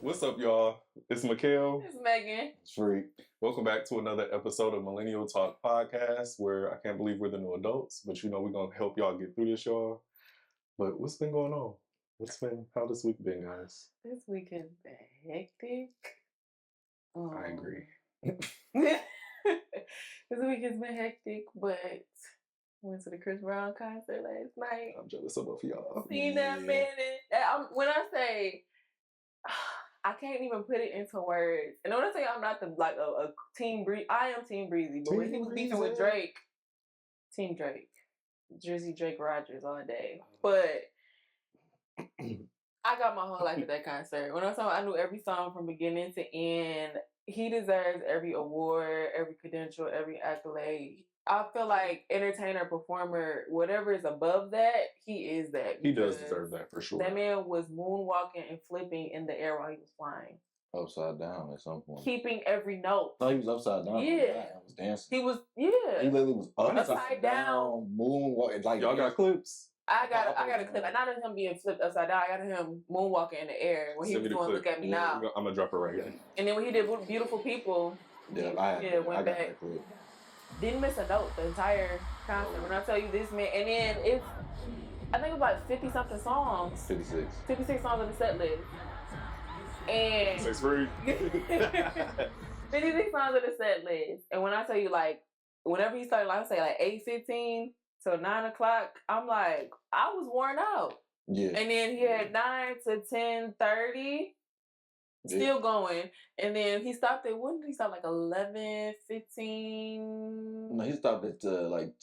What's up, y'all? It's Mikhail. It's Maegan. It's Freq. Welcome back to another episode of Millennial Talk Podcast, where I can't believe we're the new adults, but you know we're gonna help y'all get through this, y'all. But what's been going on? How this week been, guys? This week has been hectic. I agree. This week has been hectic, but went to the Chris Brown concert last night. I'm jealous of both of y'all. Seen that man. When I say I can't even put it into words, and when I say I'm not a Team Breezy, I am Team Breezy. But when he was beefing with Drake, Team Drake, Drizzy Drake Rogers all day. But I got my whole life at that concert. When I saw, I knew every song from beginning to end. He deserves every award, every credential, every accolade. I feel like entertainer, performer, whatever is above that, he is that. He does deserve that for sure. That man was moonwalking and flipping in the air while he was flying. Upside down at some point. Keeping every note. No, he was upside down. Yeah. He was dancing. He was, He literally was upside down, moonwalking. Like, y'all got clips? I got a clip. Not of him being flipped upside down. I got him moonwalking in the air when he was doing "Look at Me Now." I'm gonna drop it right here. And then when he did "Beautiful People," went back. That clip. Didn't miss a note the entire concert. When I tell you this man, and then I think it was like 50-something songs. 56. 56 songs on the set list. And 6 free. 56 songs on the set list. And when I tell you, like, whenever he started, like, I say, like, 8:15 till 9 o'clock, I'm like, I was worn out. Yeah. And then he had 9 to 10:30. Still going. And then he stopped at, when did he stop? Like 11:15? No, he stopped at like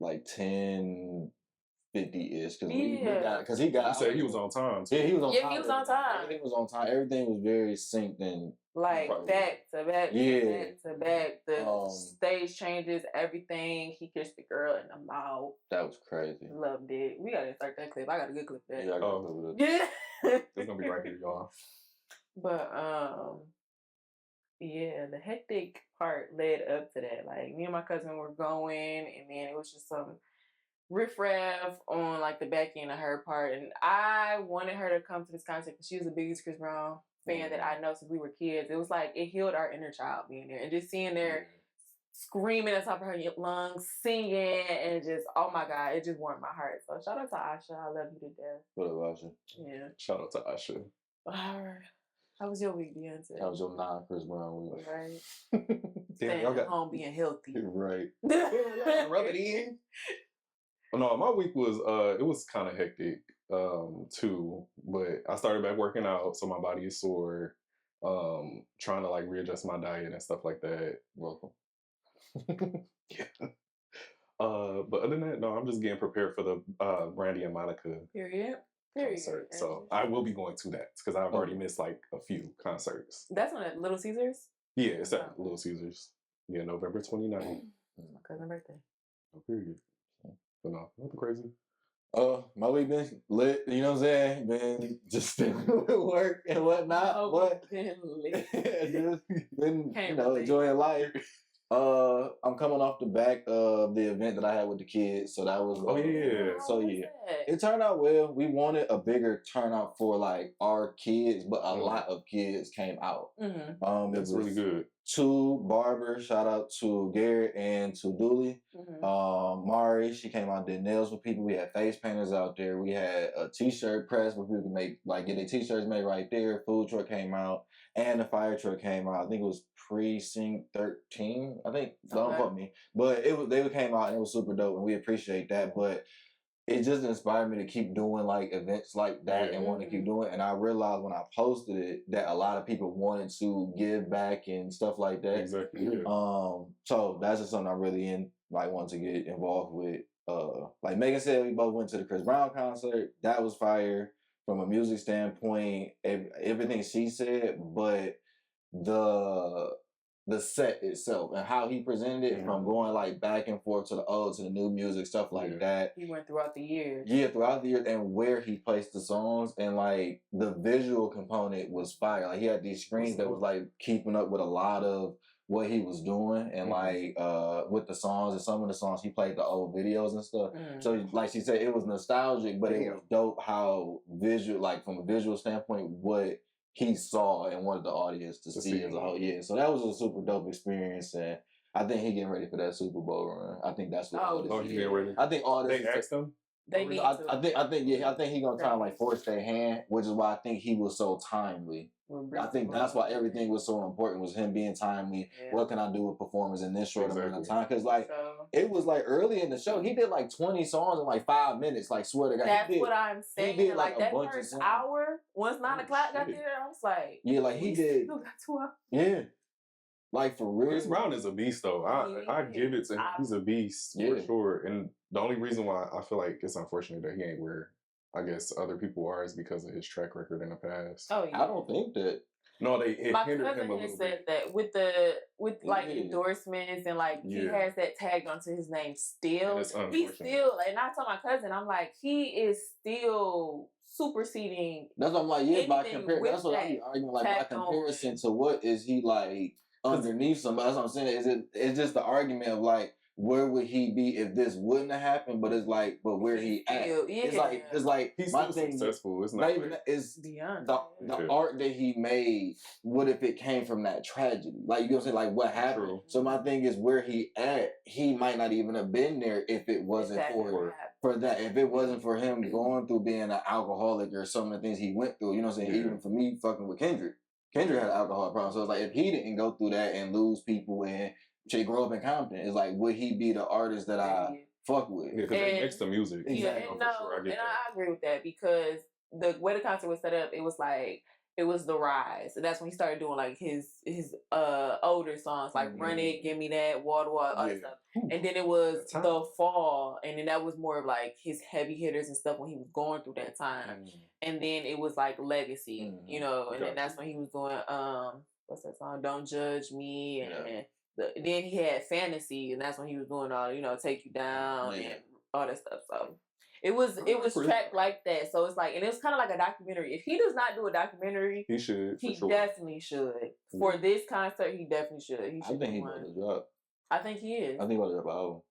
10:50-ish. Because he got. You said he was on time. Yeah, he was on time. He was on time. Everything was on time. Everything was very synced and. Like back to back, yeah. back to back. The stage changes, everything. He kissed the girl in the mouth. That was crazy. Loved it. We gotta insert that clip. I got a good clip there. Yeah, I got a clip. Yeah. It's gonna be right here, y'all. But yeah, the hectic part led up to that. Like, me and my cousin were going, and then it was just some riffraff on like the back end of her part. And I wanted her to come to this concert because she was the biggest Chris Brown fan that I know since we were kids. It was like, it healed our inner child being there, and just seeing there screaming at the top of her lungs, singing, and just, oh my God, it just warmed my heart. So shout out to Asha. I love you to death. What up, Asha? Yeah. Shout out to Asha. How was your week, Beyonce? That was your non-Chris Brown week. Right. Damn, y'all got home being healthy. Right. Rub it in. No, my week was it was kind of hectic too, but I started back working out, so my body is sore. Trying to like readjust my diet and stuff like that. Welcome. Yeah. But other than that, no, I'm just getting prepared for the Brandy and Monica concert. So I will be going to that because I've already missed like a few concerts. That's on at Little Caesars? Yeah, it's at Little Caesars. Yeah, November 29th. My cousin's birthday. Oh, period. But no, nothing crazy. My week been lit, you know what I'm saying? Been just work and whatnot. Been lit. Just been, enjoying life. I'm coming off the back of the event that I had with the kids, so that was. It turned out well. We wanted a bigger turnout for like our kids, but a lot of kids came out. Mm-hmm. That's really good. 2 barbers, shout out to Garrett and to Dooley. Mm-hmm. Mari, she came out, did nails with people. We had face painters out there. We had a t-shirt press where people could get their t-shirts made right there. Food truck came out, and the fire truck came out. I think it was Precinct 13. I think, don't quote me, but they came out and it was super dope, and we appreciate that. But it just inspired me to keep doing like events like that and want to keep doing it. And I realized when I posted it that a lot of people wanted to give back and stuff like that. Exactly. Yeah. So that's just something I really want to get involved with. Like Maegan said, we both went to the Chris Brown concert. That was fire from a music standpoint. Everything she said, but the set itself and how he presented it, from going like back and forth to the old to the new music, stuff like that. He went throughout the years. Yeah, throughout the years, and where he placed the songs, and like the visual component was fire. Like he had these screens that was like keeping up with a lot of what he was doing, and like with the songs, and some of the songs he played the old videos and stuff. So like she said, it was nostalgic, but it was dope how visual, like from a visual standpoint, what he saw and wanted the audience to see as a whole. Yeah, so that was a super dope experience, and I think he getting ready for that Super Bowl run. I think that's what all this Oh, is. he's getting ready. I think all this. They asked him. They need I to. think he gonna try to like force their hand, which is why I think he was so timely. I think that's why everything was so important, was him being timely. Yeah. What can I do with performance in this short amount of Exactly. time? Because like it was like early in the show, he did like 20 songs in like 5 minutes. Like swear to God, That's he did, what I'm saying. He did like a that bunch first of songs. hour, once 9 o'clock got shit. there, I was like, Yeah, like he did. Still got 2 hours. Yeah, like for real. Chris Brown is a beast, though. I give it to him. He's a beast for sure. And the only reason why I feel like it's unfortunate that he ain't where I guess other people are is because of his track record in the past. Oh yeah. I don't think that. No, it My hindered cousin him a had little said bit. that with like endorsements and like he has that tagged onto his name still. He's still, and I told my cousin, I'm like, he is still superseding. That's what I'm like, by comparison. That's what I'm arguing. Like by comparison to what is he like underneath somebody? That's what I'm saying. It's just the argument of like, where would he be if this wouldn't have happened? But it's like, but where he at? It's like he's my still thing. Successful. It's not even that. It's the art that he made. What if it came from that tragedy? Like you know what I'm saying? Like what happened? True. So my thing is where he at. He might not even have been there if it wasn't for that. If it wasn't for him going through being an alcoholic or some of the things he went through. You know what I'm saying? Even for me, fucking with Kendrick had an alcohol problem. So it's like if he didn't go through that and lose people and grow up in Compton, it's like, would he be the artist that I fuck with? Yeah, because they mix the music. Exactly. And I agree with that because the way the concert was set up, it was like, it was the rise. And that's when he started doing like his older songs, like Run It, Give Me That, Water, all that stuff. And then it was The Fall, and then that was more of like his heavy hitters and stuff when he was going through that time. And then it was like Legacy, you know, and then that's when he was doing what's that song? Don't Judge Me, and then he had Fantasy, and that's when he was doing all, you know, Take You Down and all that stuff. So it was tracked like that. So it's like, and it was kind of like a documentary. If he does not do a documentary, he should. He definitely should. For this concert, he definitely should. I think he's about to drop. I think he is. I think he's about to drop an album.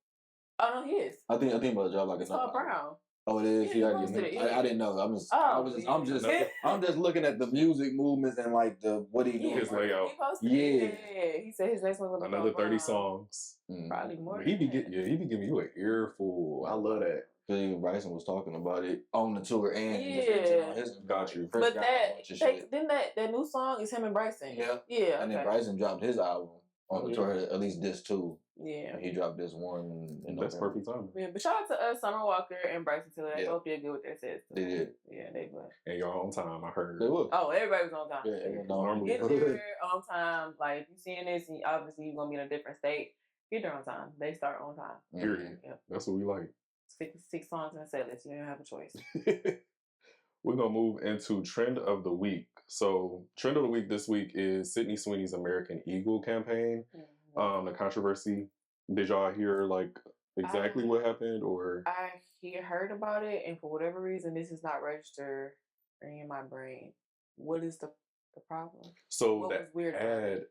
Oh no, he is. I think about to drop like it's called Brown. Oh, it is. Yeah, I didn't know. I'm just looking at the music movements and like what he doing. His layout. He said his next one was another 30 songs. Probably more. He be giving you an earful. I love that. Even Bryson was talking about it on the tour and got you. But that new song is him and Bryson. Yeah. And then Bryson dropped his album on the tour, at least this too. Yeah. And he dropped this one. That's perfect time. Yeah, but shout out to Summer Walker and Bryson Tiller. They both did good with their sets. They did. Yeah, they were. And y'all on time, I heard. They were. Oh, everybody was on time. Yeah, everyone get there on time. Like, if you're seeing this, obviously you're going to be in a different state. Get there on time. They start on time. Period. Yep. That's what we like. 56 songs in a set list. You don't have a choice. We're going to move into Trend of the Week. So, Trend of the Week this week is Sydney Sweeney's American Eagle campaign. The controversy. Did y'all hear, like, exactly what happened? Or I heard about it, and for whatever reason, this is not registered in my brain. What is the problem? So,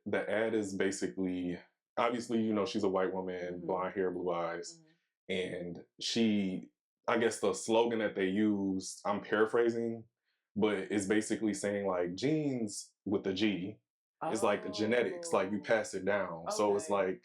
the ad is basically, obviously, you know, she's a white woman, blonde hair, blue eyes. And I guess the slogan that they use, I'm paraphrasing, but it's basically saying like genes with the G is like the genetics, like you pass it down. Okay. So it's like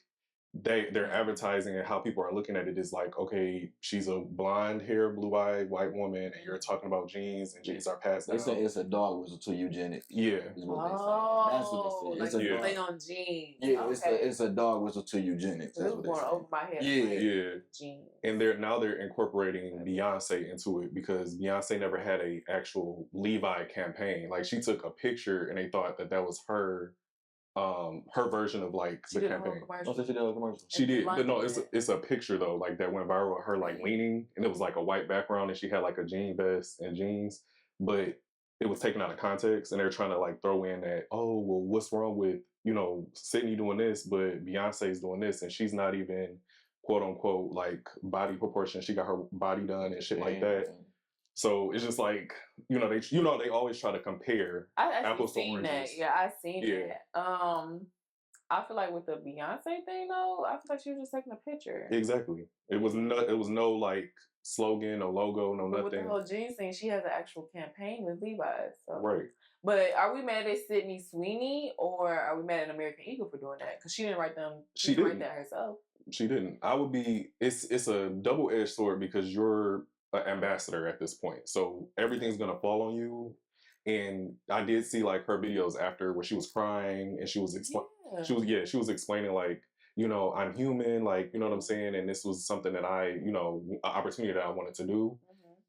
they're advertising and how people are looking at it is like, okay, she's a blonde hair, blue eyed white woman, and you're talking about genes and genes are passed down. They say it's a dog whistle to eugenics. Yeah. Is what they say. That's what they say. It's a play on genes. Yeah, it's a dog whistle to eugenics. That's what they say. Over my head. Yeah. Genes. And they're incorporating Beyonce into it because Beyonce never had a actual Levi campaign. Like she took a picture and they thought that was her version of like the campaign. She did, but no, it's a picture though, like that went viral. Her like leaning, and it was like a white background, and she had like a jean vest and jeans, but it was taken out of context, and they're trying to like throw in that, oh well, what's wrong with Sydney doing this, but Beyonce's doing this, and she's not even quote unquote like body proportion. She got her body done and shit like that. So it's just like, they always try to compare apples to oranges. That. Yeah, I seen that. I feel like with the Beyonce thing though, I feel like she was just taking a picture. Exactly. It was no like slogan, no logo, no But with the nothing. whole jeans thing, she has an actual campaign with Levi's. So. Right. But are we mad at Sydney Sweeney or are we mad at American Eagle for doing that? Because she didn't write them. She didn't write that herself. She didn't. I would be. It's a double-edged sword because you're an ambassador at this point, so everything's gonna fall on you. And I did see like her videos after where she was crying and she was she was explaining like, you know, I'm human, like, you know what I'm saying, and this was something that I, you know, an opportunity that I wanted to do.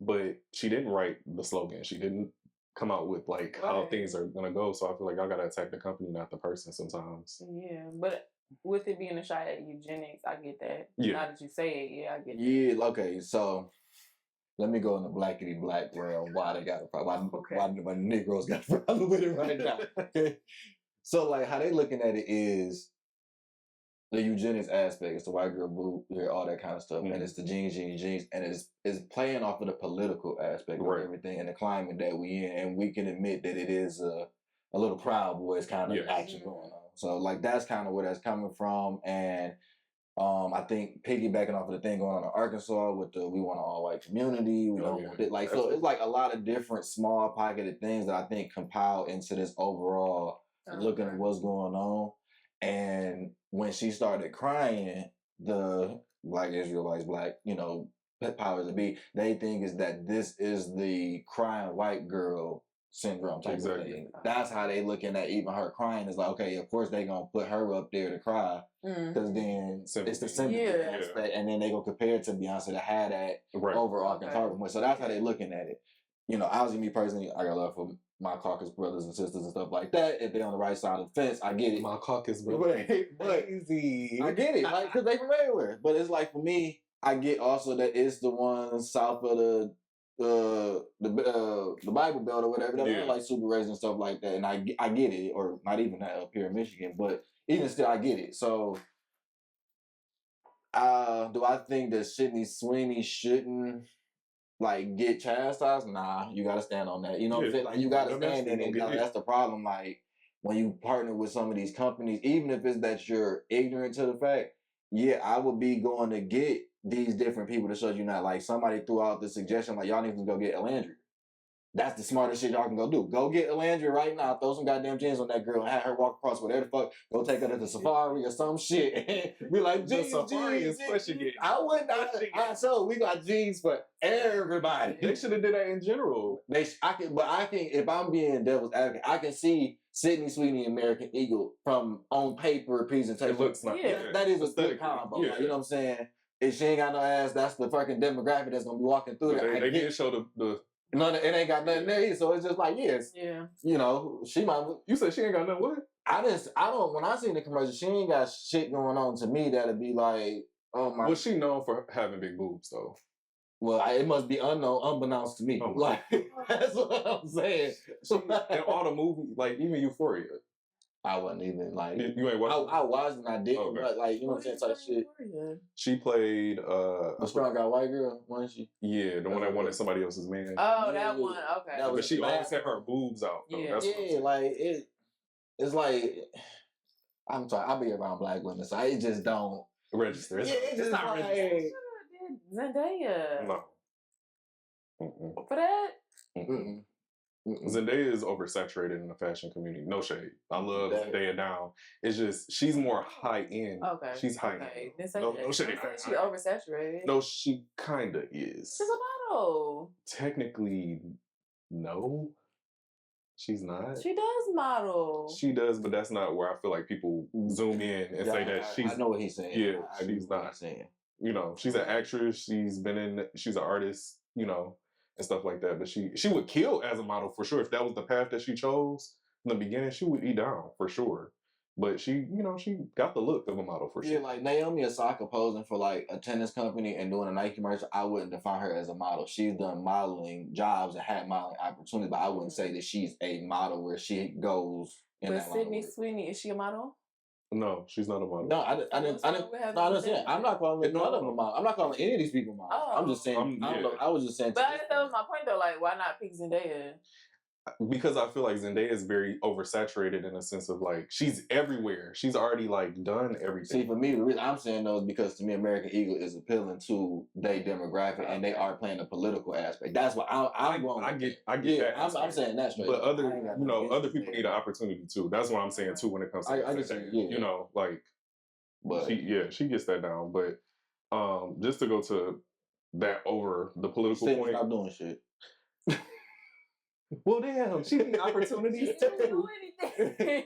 But she didn't write the slogan. She didn't come out with like how things are gonna go. So I feel like I gotta attack the company, not the person sometimes. Yeah, but with it being a shot at eugenics, I get that. Yeah. Now that you say it, I get that. Yeah, okay, so let me go in the blackity black realm. Why they got a problem? Why Negroes got a problem with it right now? Okay, so like how they looking at it is the eugenics aspect. It's the white girl boob, all that kind of stuff, and it's the jeans, and it's playing off of the political aspect of everything and the climate that we in, and we can admit that it is a little Proud Boys kind of action going on. So like that's kind of where that's coming from, and I think piggybacking off of the thing going on in Arkansas with the we want an all white community, we don't want it, like so it's like a lot of different small pocketed things that I think compile into this overall looking at what's going on. And when she started crying, the Black Israelites, Black, you know, powers that be, they think is that this is the crying white girl syndrome type of thing. That's how they looking at even her crying. Is like, okay, of course they gonna put her up there to cry because then it's the sympathy aspect, and then they gonna compare it to Beyonce that had that over Arkansas. So that's how they looking at it. You know, obviously me personally, I got love for my caucus brothers and sisters and stuff like that. If they on the right side of the fence, I get it. My caucus brothers, but easy. I get it, like because they from everywhere. But it's like for me, I get also that it's the ones south of the Bible Belt or whatever that are like super raised and stuff like that, and I get it, or not even that up here in Michigan, but even still I get it. So, do I think that Sydney Sweeney shouldn't like get chastised? Nah, you gotta stand on that. You know what I'm saying? Like you gotta stand in it. That's the problem. Like when you partner with some of these companies, even if it's that you're ignorant to the fact, I would be going to get these different people to show you not. Like somebody threw out the suggestion, like y'all need to go get Elandria. That's the smartest shit y'all can go do. Go get Elandria right now, throw some goddamn jeans on that girl and have her walk across whatever the fuck, go take her to the safari or some shit. Be like, jeans, safari is pushing it. I wouldn't. So we got jeans for everybody. They should have did that in general. I can, if I'm being devil's advocate, I can see Sydney Sweeney, American Eagle from on paper presentation. It looks like that is a good combo. Like, you know what I'm saying? If she ain't got no ass, that's the fucking demographic that's gonna be walking through there. They didn't show the no, it ain't got nothing there either. So it's just like, you know, she might. You said she ain't got nothing. What? I don't. When I seen the commercial, she ain't got shit going on to me that'd be like, oh my. Was she known for having big boobs though? Well, it must be unbeknownst to me. Oh, like that's what I'm saying. So in all the movies, like even Euphoria, I wasn't even like you ain't watched. I watched and I didn't, but like you know what I'm saying, type shit. She played a strong guy white girl, wasn't she? Yeah, the one that wanted somebody else's man. Oh, that one. Okay. But she always had her boobs out. Yeah, like it's like I'm sorry, I be around black women, so I just don't register. It's just not register. Zendaya. No. For that? Zendaya is oversaturated in the fashion community. No shade. I love Zendaya down. It's just she's more high end. Okay. She's high end. No shade. She's oversaturated. No, she kinda is. She's a model. Technically, no. She's not. She does model. She does, but that's not where I feel like people zoom in and say that she's. I know what he's saying. Yeah, she's not saying. You know, she's an actress. She's an artist. You know, and stuff like that. But she would kill as a model for sure if that was the path that she chose in the beginning. She would eat down for sure. But she got the look of a model for sure. Yeah, like Naomi Osaka posing for like a tennis company and doing a Nike commercial, I wouldn't define her as a model. She's done modeling jobs and had modeling opportunities, but I wouldn't say that she's a model where she goes in that line. But Sydney Sweeney, is she a model? No, she's not a model. No, I didn't understand. I'm not calling none of them a model. I'm not calling any of these people models. I'm just saying. I was just saying. But I guess that was my point though. Like, why not pick Zendaya? because I feel like Zendaya is very oversaturated in a sense of like she's everywhere. She's already like done everything. See, for me, the reason I'm saying though is because to me, American Eagle is appealing to their demographic, and they are playing a political aspect. That's what I'm going. I get Yeah, that. I'm saying that straight. But up. other, other people need an opportunity too. That's what I'm saying too when it comes to I just, you know, like, but she gets that down. But just to go to that over the political point. Stop doing shit. Well, damn, she need opportunities She didn't do anything.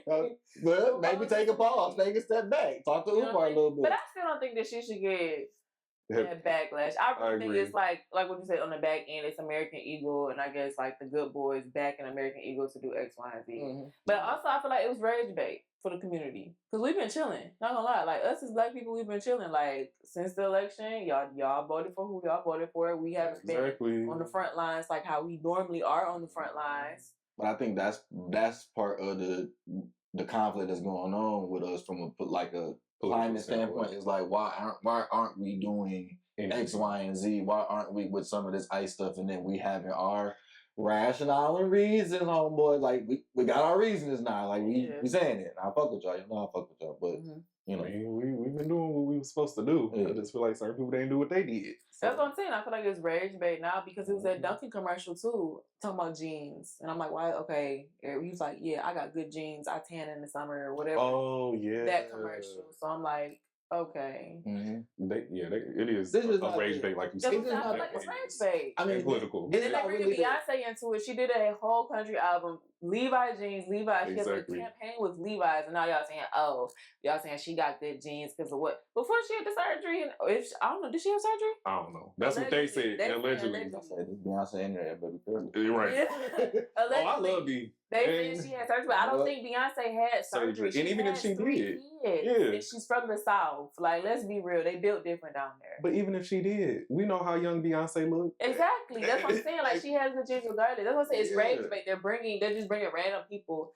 Well, maybe take a pause, take a step back, talk to Umar a little bit. But I still don't think that she should get that backlash. I really think it's like what you said on the back end. It's American Eagle, and I guess like the good boys back in American Eagle to do X, Y, and Z. Mm-hmm. But also, I feel like it was rage bait for the community because we've been chilling. Not gonna lie, like us as Black people, we've been chilling. Like since the election, y'all voted for who y'all voted for. We haven't been on the front lines like how we normally are on the front lines. But I think that's part of the conflict that's going on with us from a climate standpoint. Is like why aren't we doing X, Y, and Z? Why aren't we with some of this ICE stuff and then we having our rationale and reasons, homeboy? Like we got our reasons now. Like we saying it. I fuck with y'all. You know I fuck with y'all. But you know we've been doing what we were supposed to do. I just feel like certain people didn't do what they did. So. That's what I'm saying. I feel like it's rage bait now because it was that Dunkin' commercial too, talking about jeans, and I'm like, why? Okay, he was like, yeah, I got good jeans. I tan in the summer or whatever. Oh yeah, that commercial. So I'm like, okay. It is a rage bait, like you said. It's rage bait. I mean, political. And then they bring Beyonce into it. She did a whole country album, Levi jeans, Levi. She had a campaign with Levi's, and now y'all saying she got good jeans because of what? Before she had the surgery, I don't know. Did she have surgery? I don't know. That's what they said. Allegedly. Beyonce in there, baby. You're right. Oh, I love B. They said she had surgery, but I don't think Beyonce had surgery. And even if she did, and she's from the South. Like, let's be real, they built different down there. But even if she did, we know how young Beyonce looked. Exactly. That's what I'm saying. Like, she has the genes regardless. That's what I'm saying. It's rage bait. They're just bringing random people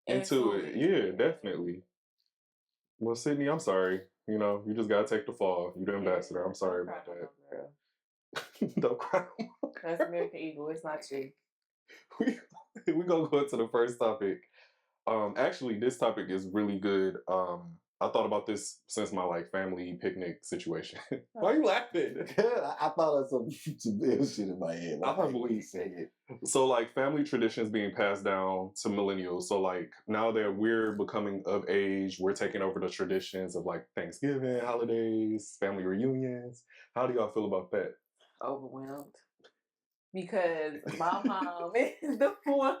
into it. Yeah, definitely. Well, Sydney, I'm sorry. You know, you just gotta take the fall. You're the ambassador. I'm sorry about that. Don't cry. That's American Eagle. It's not you. We're gonna go into the first topic. Actually, this topic is really good. I thought about this since my like family picnic situation. Why are you laughing? I thought of some ill shit in my head. I can't believe you said it. So like family traditions being passed down to millennials. So like now that we're becoming of age, we're taking over the traditions of like Thanksgiving, holidays, family reunions. How do y'all feel about that? Overwhelmed. Because my mom is the one.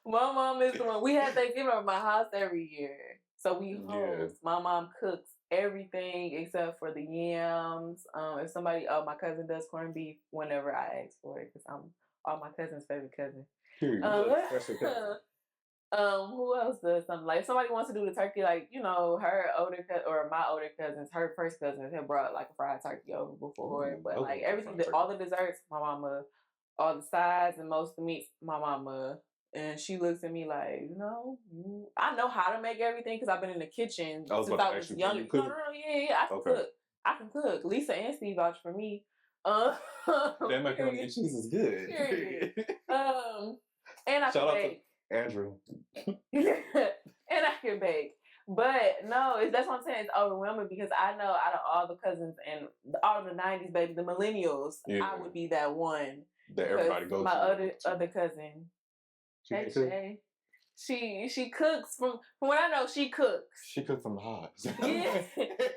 My mom is the one. We have Thanksgiving at my house every year. So we host. My mom cooks everything except for the yams. If my cousin does corned beef whenever I ask for it, because I'm all my cousin's favorite cousin. Who else does something? Like if somebody wants to do the turkey, like her older or my older cousins, her first cousins have brought like a fried turkey over before. But like everything, all the desserts, my mama, all the sides and most of the meats, my mama. And she looks at me like, I know how to make everything because I've been in the kitchen since I was young. No, I can cook. I can cook. Lisa and Steve vouch for me. That macaroni and cheese is good. And I shout can bake. Out to Andrew. And I can bake. But no, that's what I'm saying. It's overwhelming because I know out of all the cousins and all of the 90s, baby, the millennials, I would be that one. That everybody goes to. My other cousin. She cooks from what I know. She cooks. She cooks from the heart. Yeah,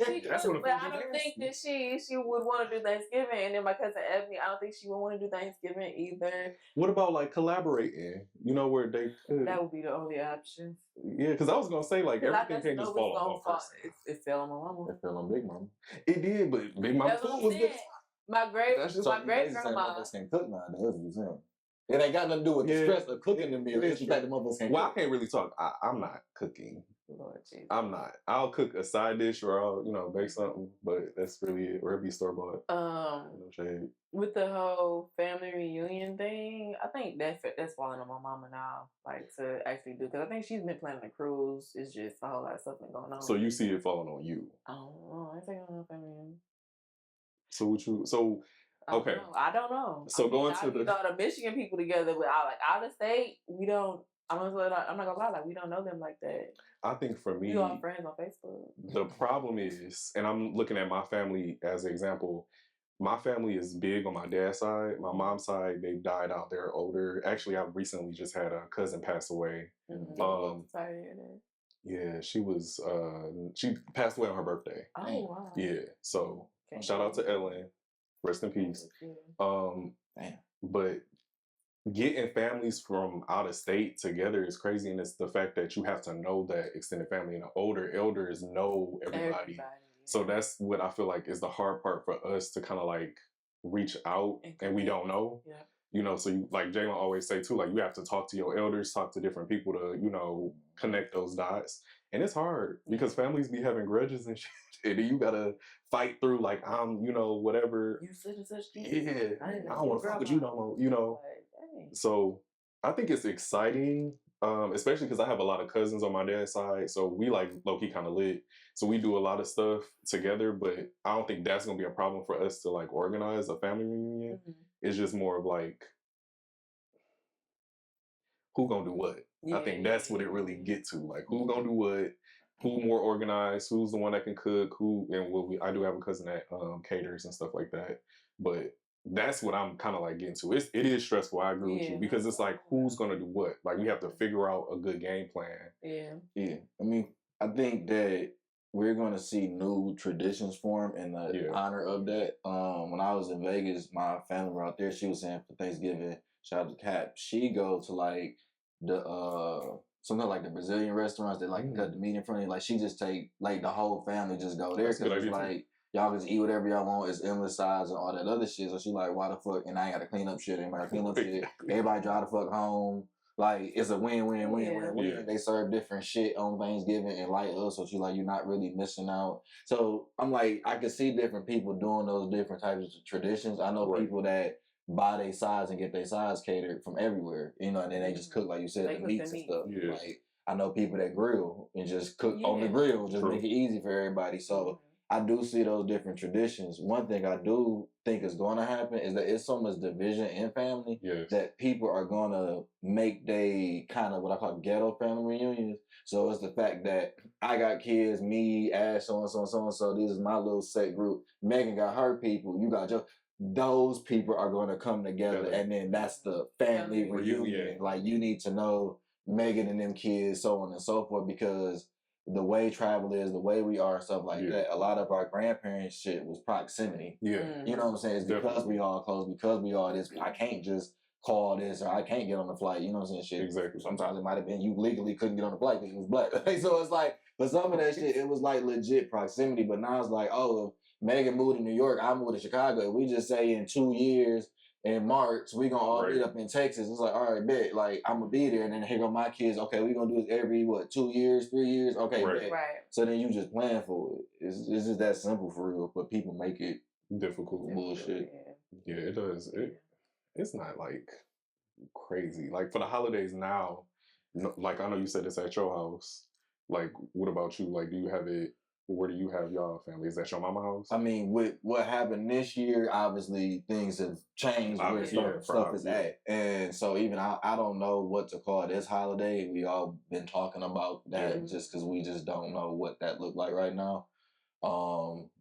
she cooks, but I don't think that she would want to do Thanksgiving. And then my cousin Ebony, I don't think she would want to do Thanksgiving either. What about like collaborating? Where they could. That would be the only option. Yeah, because I was gonna say like everything can't just fall on one person. It fell on my mama. It fell on Big Mama. It did, but Big Mama food was good. My great grandma. Can't cook now. That's what you're saying. It ain't got nothing to do with the stress of cooking the meal. It's just like the motherfuckers can't cook. I can't really talk. I'm not cooking. Lord Jesus. I'm not. I'll cook a side dish or I'll, bake something, but that's really it. Or it'll be store bought. No shade. With the whole family reunion thing, I think that's falling on my mama now, like to actually do. Because I think she's been planning a cruise. It's just a whole lot of stuff been going on. So you see it falling on you? I don't know. I ain't taking on no family reunion. So Okay. I don't know. So going to the the Michigan people together, but out of state, we don't. I'm not gonna lie, like we don't know them like that. I think for me, we all friends on Facebook. The problem is, and I'm looking at my family as an example. My family is big on my dad's side. My mom's side, they died out. They're older. Actually, I recently just had a cousin pass away. Sorry to hear that. Yeah, she passed away on her birthday. Oh wow. Yeah. So shout out to Ellen. Rest in peace. But getting families from out of state together is crazy, and it's the fact that you have to know that extended family, and the older elders know everybody. So that's what I feel like is the hard part for us to kind of like reach out, and we don't know. Yeah. You know, so you, like Jalen always say too, like you have to talk to your elders, talk to different people to, you know, connect those dots. And it's hard because families be having grudges and shit. And you gotta fight through like, you know, whatever. You such and such thing. Yeah. I don't want to fuck with you no more, you know. So I think it's exciting, especially because I have a lot of cousins on my dad's side. So we like low-key kind of lit. So we do a lot of stuff together, but I don't think that's gonna be a problem for us to like organize a family reunion. It's just more of like, who gonna do what? I think that's what it really get to. Like, who gonna do what? Who more organized? Who's the one that can cook? I do have a cousin that caters and stuff like that. But that's what I'm kind of like getting to. It is stressful. I agree with you because it's like, who's gonna do what? Like, we have to figure out a good game plan. Yeah. I mean, I think that we're going to see new traditions form in the honor of that. When I was in Vegas, my family were out there. She was saying for Thanksgiving, shout out to Cap, she go to like the something like the Brazilian restaurants that like cut the meat in front of you. Like she just take like the whole family just go there because it's like y'all just eat whatever y'all want. It's endless size and all that other shit. So she like, why the fuck? And I ain't got to clean up shit. Anybody clean up shit. Everybody drive the fuck home. Like, it's a win-win-win-win-win. Yeah. They serve different shit on Thanksgiving and light up, so she's like, you're not really missing out. So I'm like, I can see different people doing those different types of traditions. I know people that buy their sides and get their sides catered from everywhere, you know, and then they just cook, like you said, the meats and stuff. Yeah. Like, I know people that grill and just cook on the grill, just make it easy for everybody. So I do see those different traditions. One thing I do think is going to happen is that it's so much division in family that people are going to make they kind of what I call ghetto family reunions. So it's the fact that I got kids, me, Ash, so-and-so. This is my little set group. Maegan got her people. You got your... Those people are going to come together, and then that's the family reunion. Like, you need to know Maegan and them kids, so on and so forth, because the way travel is, the way we are, and stuff like that. A lot of our grandparents' shit was proximity. You know what I'm saying? It's because we all close, because we all this. I can't just call this, or I can't get on the flight. You know what I'm saying? Shit. Exactly. Sometimes it might have been you legally couldn't get on the flight because you was black. So it's like, for some of that shit, it was like legit proximity. But now it's like, oh, if Maegan moved to New York, I moved to Chicago. If we just say in 2 years, in March, we gonna all meet up in Texas. It's like, all right, bet. Like, I'm gonna be there, and then here go my kids. Okay, we gonna do this every 2 years, 3 years. Okay, bet. So then you just plan for it. It's just that simple for real. But people make it difficult. Bullshit. Yeah, it does. It's not like crazy. Like for the holidays now, like I know you said it's at your house. Like, what about you? Like, do you have it? Where do you have y'all family? Is that your mama's house? I mean, with what happened this year, obviously things have changed where stuff is at. And so even I don't know what to call this holiday. We all been talking about that just because we just don't know what that looked like right now.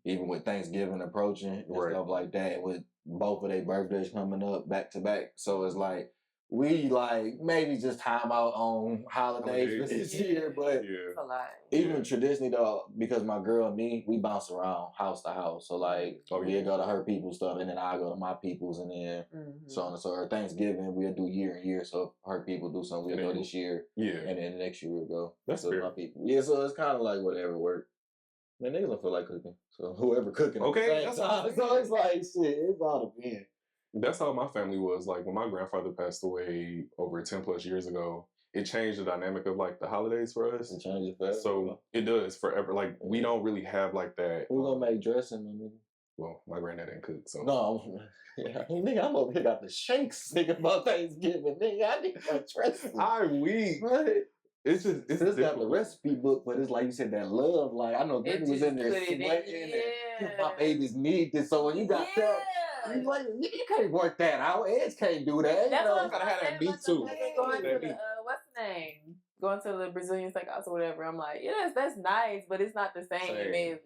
Even with Thanksgiving approaching and stuff like that, with both of their birthdays coming up back to back. So it's like, we like maybe just time out on holidays this year, but a lot. Even traditionally though, because my girl and me, we bounce around house to house. So like we'll go to her people's stuff, and then I go to my people's, and then so on and so. Or Thanksgiving we'll do year and year. So if her people do something, we'll go this year, and then the next year we'll go. That's fair. My people. Yeah, so it's kind of like whatever works. Man, niggas don't feel like cooking, so whoever cooking. Okay, that's so it's like shit. It's all depends. That's how my family was. Like when my grandfather passed away over 10 plus years ago, it changed the dynamic of like the holidays for us. It changes forever. So it does forever. Like we don't really have like that. We're gonna make dressing, nigga. Well, my granddad didn't cook, so no. Nigga, I'm over here got the shakes, nigga, about Thanksgiving, nigga. I need my dressing. I'm weak. Right? It's got the recipe book, but it's like you said, that love. Like I know Brittany was in there sweating. My babies need this, so when you got that. He's like, you can't work that out. Edge can't do that. That's what you gotta have that saying meat too. Going to That the, meat. what's the name? Going to the Brazilian steakhouse or whatever. I'm like, yeah, that's nice, but it's not the same as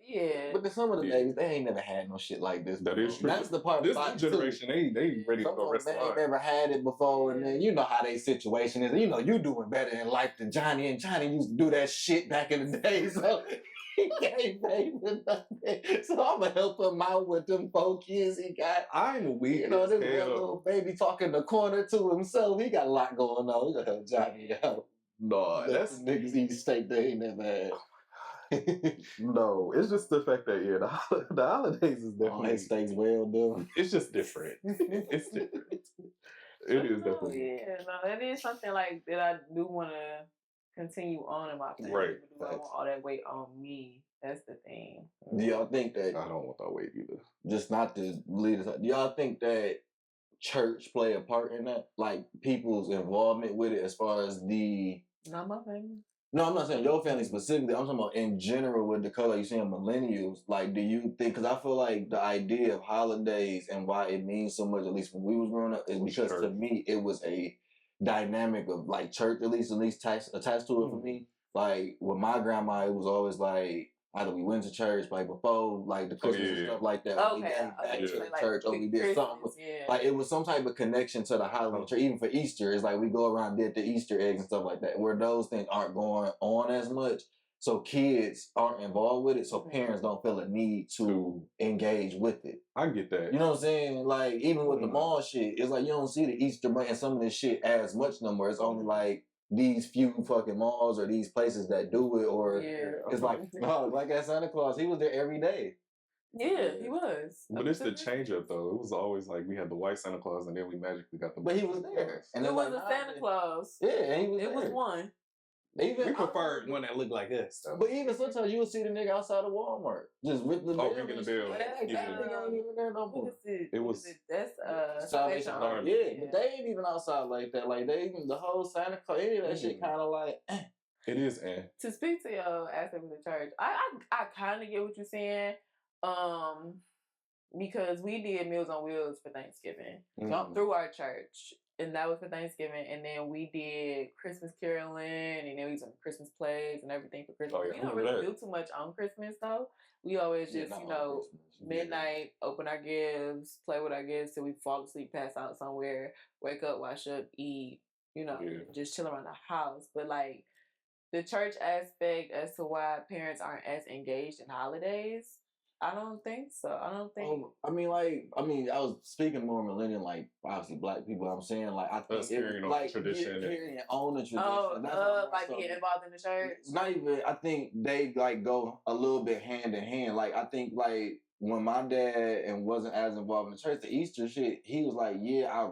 But some of the babies, they ain't never had no shit like this. That is true. That's the part. This new generation, they ready to Some go of them, they ain't restaurant. never had it before, and then you know how they situation is. You know, you doing better in life than Johnny, and Johnny used to do that shit back in the day, so he can't pay for nothing. So I'm gonna help him out with them 4 kids he got. I'm weak. You know, this little baby talking the corner to himself. He got a lot going on. We gonna help Johnny out. No, that's the niggas eat steak they ain't never had. No, it's just the fact that the holidays is definitely That steak's well done. It's just different. It's different. It is definitely. Yeah, no, that is something like that I do want to continue on in my family. Right. But do I want all that weight on me? That's the thing. Do y'all think that? I don't want that weight either. Just not to lead us. Do y'all think that church play a part in that? Like people's involvement with it, as far as the. Not my family. No, I'm not saying your family specifically. I'm talking about in general with the color you see in millennials. Like, do you think? Because I feel like the idea of holidays and why it means so much, at least when we was growing up, is because to me it was a dynamic of like church, at least attached to it for me. Like with my grandma, it was always like either we went to church like before, like the Christmas and stuff like that. Okay, we came back to the like church, or we did something. Like it was some type of connection to the holiday. Even for Easter, it's like we go around and did the Easter eggs and stuff like that. Where those things aren't going on as much, so kids aren't involved with it. So parents don't feel a need to engage with it. I get that. You know what I'm saying? Like even with the mall shit, it's like you don't see the Easter bunny and some of this shit as much no more. It's only like these few fucking malls or these places that do it, or it's like like at Santa Claus, he was there every day. Yeah, he was. But it's the change up though. It was always like we had the white Santa Claus and then we magically got the. But he was there, and it was a Santa Claus. Yeah, he was. It was one. Even we preferred one that looked like us. So. But even sometimes you would see the nigga outside of Walmart just with the ringing the bell. That nigga ain't even there no more. It was that's Salvation Army. Yeah, but they ain't even outside like that. Like they even the whole Santa Claus, any of that shit kind of like. It is. To speak to your aspect of the church, I kind of get what you're saying. Because we did Meals on Wheels for Thanksgiving through our church. And that was for Thanksgiving. And then we did Christmas caroling. And then we did Christmas plays and everything for Christmas. We don't really do too much on Christmas, though. We always just, midnight, open our gifts, play with our gifts till we fall asleep, pass out somewhere, wake up, wash up, eat, just chill around the house. But, like, the church aspect as to why parents aren't as engaged in holidays, I don't think so. I don't think. I was speaking more millennial, like obviously black people. I'm saying like I think carrying on tradition, carrying on the tradition. Like being involved in the church. It's not even. I think they like go a little bit hand in hand. Like I think like when my dad and wasn't as involved in the church, the Easter shit, he was like, yeah, I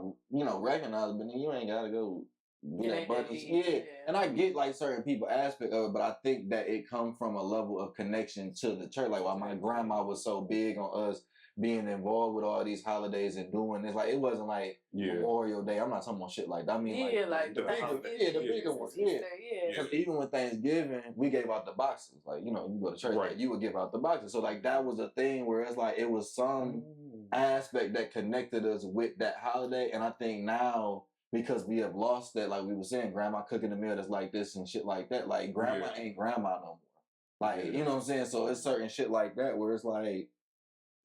recognize it, but then you ain't gotta go. And I get like certain people aspect of it, but I think that it comes from a level of connection to the church. Like while my grandma was so big on us being involved with all these holidays and doing this, like it wasn't like Memorial Day. I'm not talking about shit like that. I mean, the bigger ones. Because even with Thanksgiving, we gave out the boxes. Like you go to church, like, you would give out the boxes. So like that was a thing where it's like it was some aspect that connected us with that holiday, and I think now. Because we have lost that, like we were saying, grandma cooking a meal that's like this and shit like that. Like, grandma ain't grandma no more. Like, you know what I'm saying? So it's certain shit like that where it's like,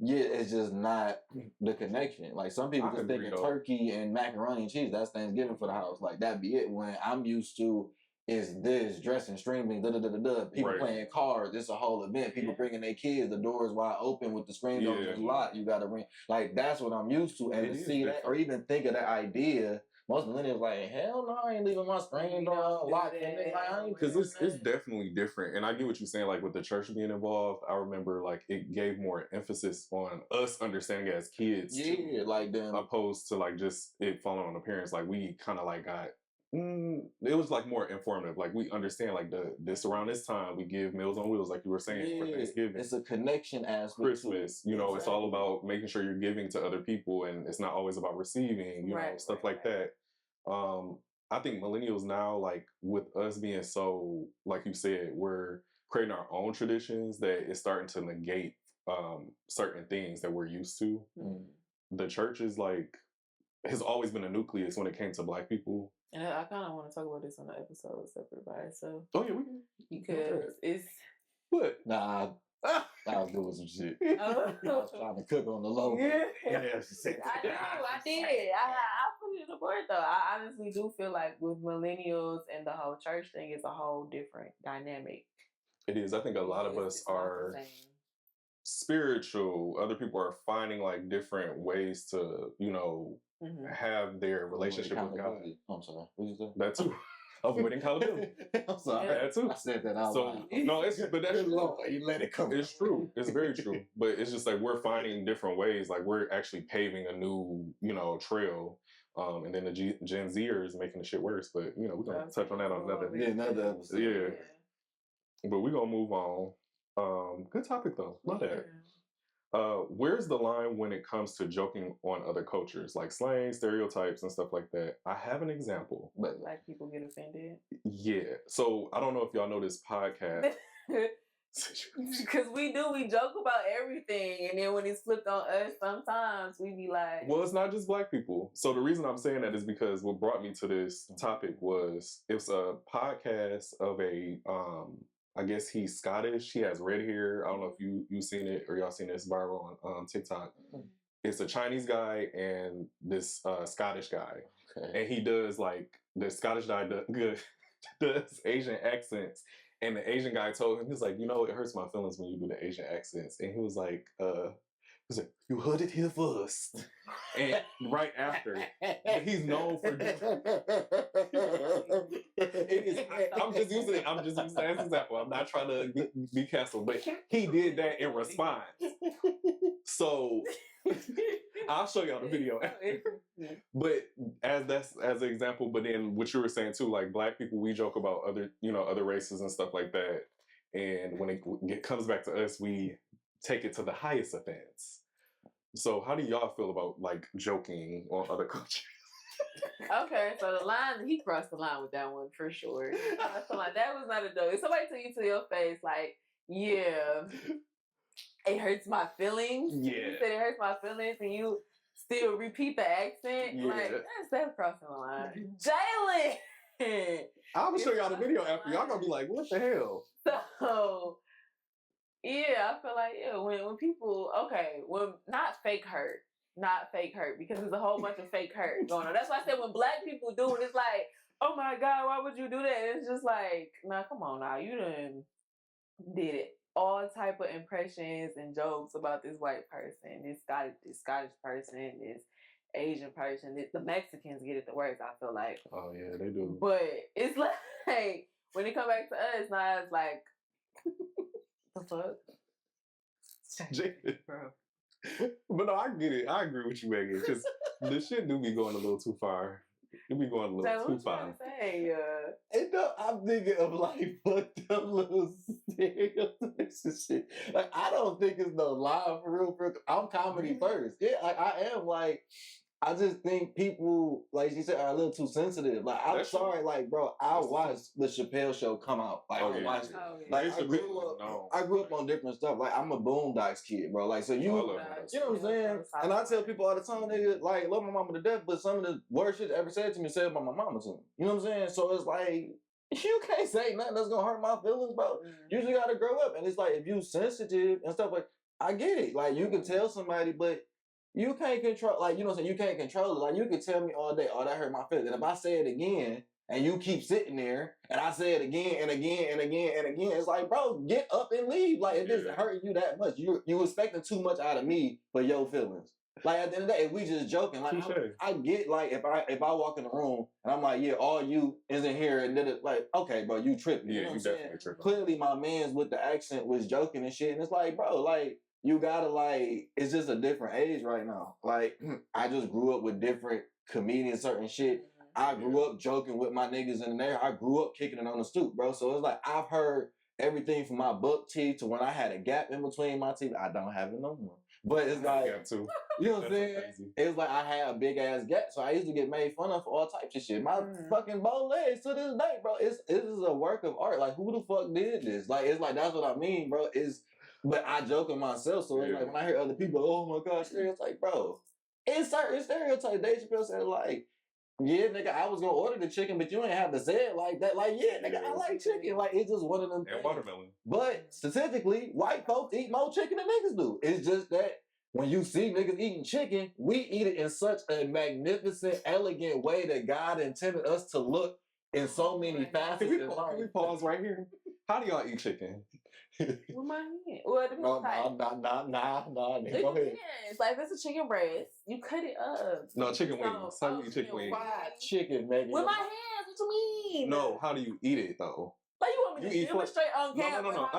it's just not the connection. Like, some people just thinking turkey and macaroni and cheese, that's Thanksgiving for the house. Like, that'd be it. When I'm used to is this, dressing, streaming, people playing cards. It's a whole event. People bringing their kids, the doors wide open with the screens on the lot. You got to ring. Like, that's what I'm used to. And to see that, or even think of that idea, most millennials like, hell no, I ain't leaving my screen door locked. Because it's definitely different. And I get what you're saying, like with the church being involved, I remember like it gave more emphasis on us understanding as kids. Yeah, like them. Opposed to like just it falling on the parents. Like we kind of like got, it was like more informative. Like we understand like this around this time, we give Meals on Wheels, like you were saying, for Thanksgiving. It's a connection aspect. Christmas, it's all about making sure you're giving to other people and it's not always about receiving, stuff like that. I think millennials now, like with us being so, like you said, we're creating our own traditions that it's starting to negate certain things that we're used to. the church is like has always been a nucleus when it came to Black people. And I kind of want to talk about this on the episode separate by itself. Oh yeah, we can. Because it's What? Nah, I was doing some shit. I was trying to cook on the low. Yeah. She said. I did. I put it in the board though. I honestly do feel like with millennials and the whole church thing is a whole different dynamic. It is. I think a lot of us are spiritual. Other people are finding like different ways to, you know, have their relationship with God. I'm sorry. What you say? That too. Avoiding accountability. I'm sorry. That too. I said that out loud. No, but that's true. You let it come. It's true. It's very true. But it's just like we're finding different ways. Like we're actually paving a new, you know, trail. And then the Gen Zers making the shit worse. But you know, we're gonna touch on that on another episode. Yeah. But we're gonna move on. Good topic though. Love that. Where's the line when it comes to joking on other cultures, like slang, stereotypes, and stuff like that? I have an example. But Black people get offended? Yeah. So I don't know if y'all know this podcast. Because we joke about everything, and then when it's flipped on us, sometimes we be like... Well, it's not just Black people. So the reason I'm saying that is because what brought me to this topic was, it's a podcast of a... I guess he's Scottish. He has red hair. I don't know if you've seen it or y'all seen this viral on TikTok. It's a Chinese guy and this Scottish guy. Okay. And he does like, the Scottish guy does Asian accents. And the Asian guy told him, he was like, you know, it hurts my feelings when you do the Asian accents. And he was like, you heard it here first. And right after, he's known for I'm just using it as an example. I'm not trying to be canceled, but he did that in response. So I'll show y'all the video. But as an example, but then what you were saying too, like Black people, we joke about other races and stuff like that. And when it comes back to us, we take it to the highest offense. So how do y'all feel about like joking on other cultures? Okay, so he crossed the line with that one for sure. I feel like that was not a joke. If somebody tell you to your face, like, yeah, it hurts my feelings. Yeah. You said it hurts my feelings, and you still repeat the accent. Yeah. Like, that's crossing the line. Jalen! I'm gonna show y'all the video after. Y'all gonna be like, what the hell? So, yeah, I feel like, when people, not fake hurt, because there's a whole bunch of fake hurt going on. That's why I said when Black people do it, it's like, oh my God, why would you do that? And it's just like, nah, come on now, you done did it. All type of impressions and jokes about this white person, this Scottish person, this Asian person. The Mexicans get it the worst, I feel like. Oh yeah, they do. But it's like, when it come back to us, now it's like, the fuck? Bro. But no, I get it. I agree with you, Maegan, because the shit do be going a little too far. It be going a little too far. I'm thinking of like fucked up little stereotypes and shit. Like, I don't think it's no lie for real. I'm comedy first. Yeah, like I am like, I just think people, like she said, are a little too sensitive. Like, I'm sorry, like, bro, I watched the Chappelle Show come out. Like, I watched it. Like, I grew up on different stuff. Like, I'm a Boondocks kid, bro. Like, so you know what I'm saying? And I tell people all the time, nigga, like, love my mama to death, but some of the worst shit ever said to me said about my mama to me. You know what I'm saying? So it's like, you can't say nothing that's gonna hurt my feelings, bro. You just gotta grow up. And it's like, if you sensitive and stuff, like, I get it. Like, you can tell somebody, but you can't control, like, you know what I'm saying? You can't control it. Like, you can tell me all day, oh, that hurt my feelings. And if I say it again, and you keep sitting there, and I say it again and again and again and again, it's like, bro, get up and leave. Like, it doesn't hurt you that much. You expecting too much out of me for your feelings. Like, at the end of the day, if we just joking, like, I get, like, if I walk in the room, and I'm like, yeah, all you isn't here, and then it's like, okay, bro, you tripping. Yeah, you know you definitely tripping. Clearly, my mans with the accent was joking and shit, and it's like, bro, like, you gotta, like, it's just a different age right now. Like, I just grew up with different comedians, certain shit. I grew up joking with my niggas in there. I grew up kicking it on the stoop, bro. So it's like, I've heard everything from my buck teeth to when I had a gap in between my teeth. I don't have it no more. But it's like, you know what I'm saying? Crazy. It's like I had a big ass gap, so I used to get made fun of for all types of shit. My fucking bow legs to this day, bro. It is a work of art. Like, who the fuck did this? Like, it's like, that's what I mean, bro. But I joke with myself, so it's like when I hear other people, oh my gosh, it's like, bro, in certain stereotypes, Dave Chappelle said like, yeah, nigga, I was gonna order the chicken, but you ain't have to say it like that. Like, yeah, nigga, I like chicken. Like, it's just one of them And things. watermelon. But statistically, white folks eat more chicken than niggas do. It's just that when you see niggas eating chicken, we eat it in such a magnificent, elegant way that God intended us to look in so many facets. Can we pause right here? How do y'all eat chicken? With my hand. Well, it depends. Nah. It Go ahead. depends. Like, if it's a chicken breast, you cut it up. No, chicken wings. How do you eat chicken wings? Fried chicken, Maegan. With my hands. What you mean? No, how do you eat it though? Like, you want me to demonstrate on camera? No.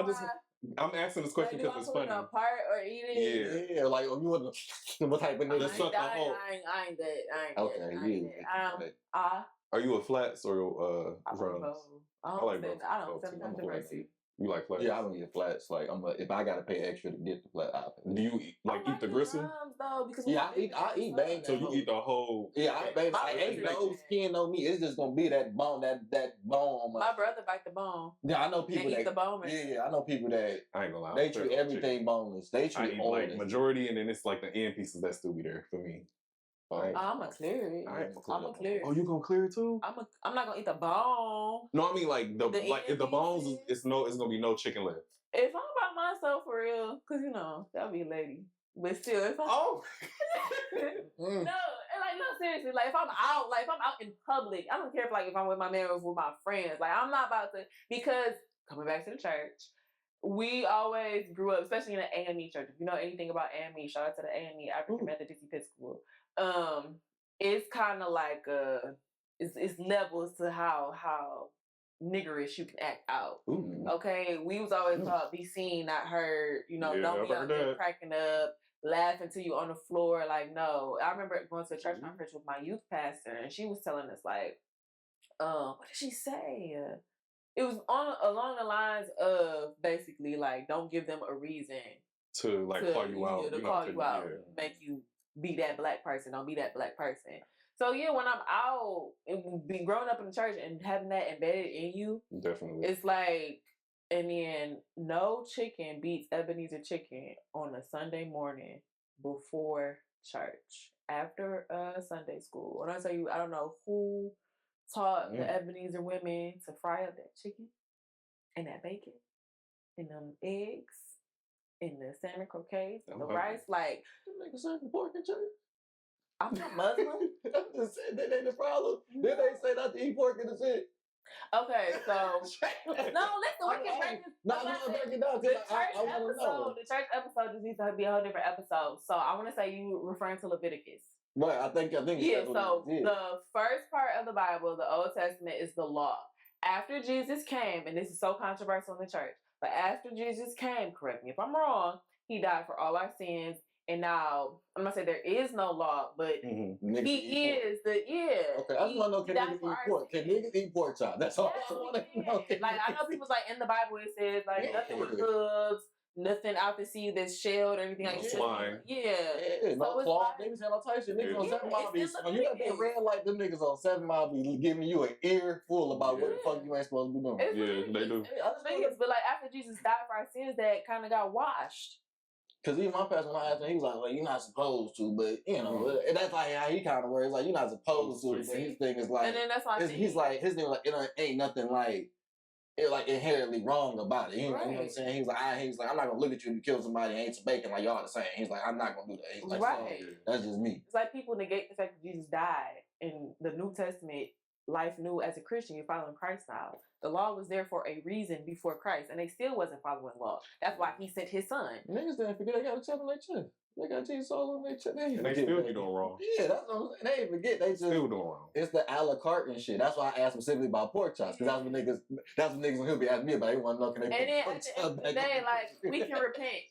I'm asking this question because it's funny. Apart or eat it? Yeah, like you want to what type of nigga? I ain't that. Okay, Are you a flats or drums? I like both. I don't sometimes diversity. You like flats? Yeah, I don't eat flats. Like if I gotta pay extra to get the flat, do you eat the gristle? I eat bang. So you eat the whole? Yeah, I bang. I ain't no skin on me. It's just gonna be that bone, that bone on my brother bite the bone. Yeah, I know people that eat the bone. Yeah, I know people that I ain't gonna lie. They treat everything boneless. They treat I eat like majority, and then it's like the end pieces that still be there for me. I'm gonna clear it. I'm gonna clear it. Oh, you gonna clear it too? I'm not gonna eat the bone. No, I mean like if the bones, it's gonna be no chicken left. If I'm by myself for real, cause that'll be a lady. But still, if I'm no, and no, seriously, like if I'm out in public, I don't care if I'm with my man or with my friends. Like I'm not about to, because coming back to the church, we always grew up, especially in the AME church. If you know anything about AME, shout out to the AME, African Methodist Episcopal. It's kind of like it's levels to how niggerish you can act out. Ooh. Okay, we was always taught be seen, not heard. Don't be out there cracking up, laughing to you on the floor. Like, no. I remember going to a church conference with my youth pastor, and she was telling us like, what did she say? It was along the lines of basically like, don't give them a reason to call you out, make you be that black person. Don't be that black person. So yeah, when I'm out and be growing up in the church and having that embedded in you, definitely, it's like, and then no chicken beats Ebenezer chicken on a Sunday morning before church after Sunday school. When I tell you, I don't know who taught the Ebenezer women to fry up that chicken and that bacon and them eggs and the salmon croquettes and the rice. Like, you make a certain pork in church. I'm not Muslim. I'm just saying that ain't the problem. Then they say not to eat pork in the shit. Okay, so no, listen, we can break this. Break it down. The church episode just needs to be a whole different episode. So I want to say you referring to Leviticus. Right, I think. Yeah. So the first part of the Bible, the Old Testament, is the law. After Jesus came, and this is so controversial in the church, but after Jesus came, correct me if I'm wrong, he died for all our sins. And now, I'm not saying there is no law, but he is the, Okay, I just want to know, can niggas eat pork? Can niggas eat pork chop? That's all I want to know. Like, I know people's like, in the Bible, it says, like, nothing with hooves, nothing out to sea that's shelled or anything like that. Swine. Yeah. No claw. Niggas had all types of shit. Niggas on 7 Mile be, when you got that red light, them niggas on 7 Mile be giving you an ear full about what the fuck you ain't supposed to be doing. They do. But like, after Jesus died for our sins, that kind of got washed. Because even my pastor, when I asked him, he was like, well, you're not supposed to, but, and that's like how he kind of works. Like, you're not supposed to, but his thing is like, and then that's why he's like, his thing is like, it ain't nothing like inherently wrong about it. You know what I'm saying? He's like, I'm not going to look at you and kill somebody and ate some bacon like y'all the same. He's like, I'm not going to do that. He's like, that's just me. It's like people negate the fact that Jesus died in the New Testament. Life new as a Christian, you're following Christ now. The law was there for a reason before Christ, and they still wasn't following law. That's why he sent his son. Niggas didn't forget they got a chip in their chest. They got Jesus all on their chest. They still be doing wrong. Yeah, that's what I'm saying. They ain't forget. They just still doing wrong. It's the a la carte and shit. That's why I asked specifically about pork chops, because that's what niggas will be asking me about. They want to know, can they put pork chops back? Like, we can repent.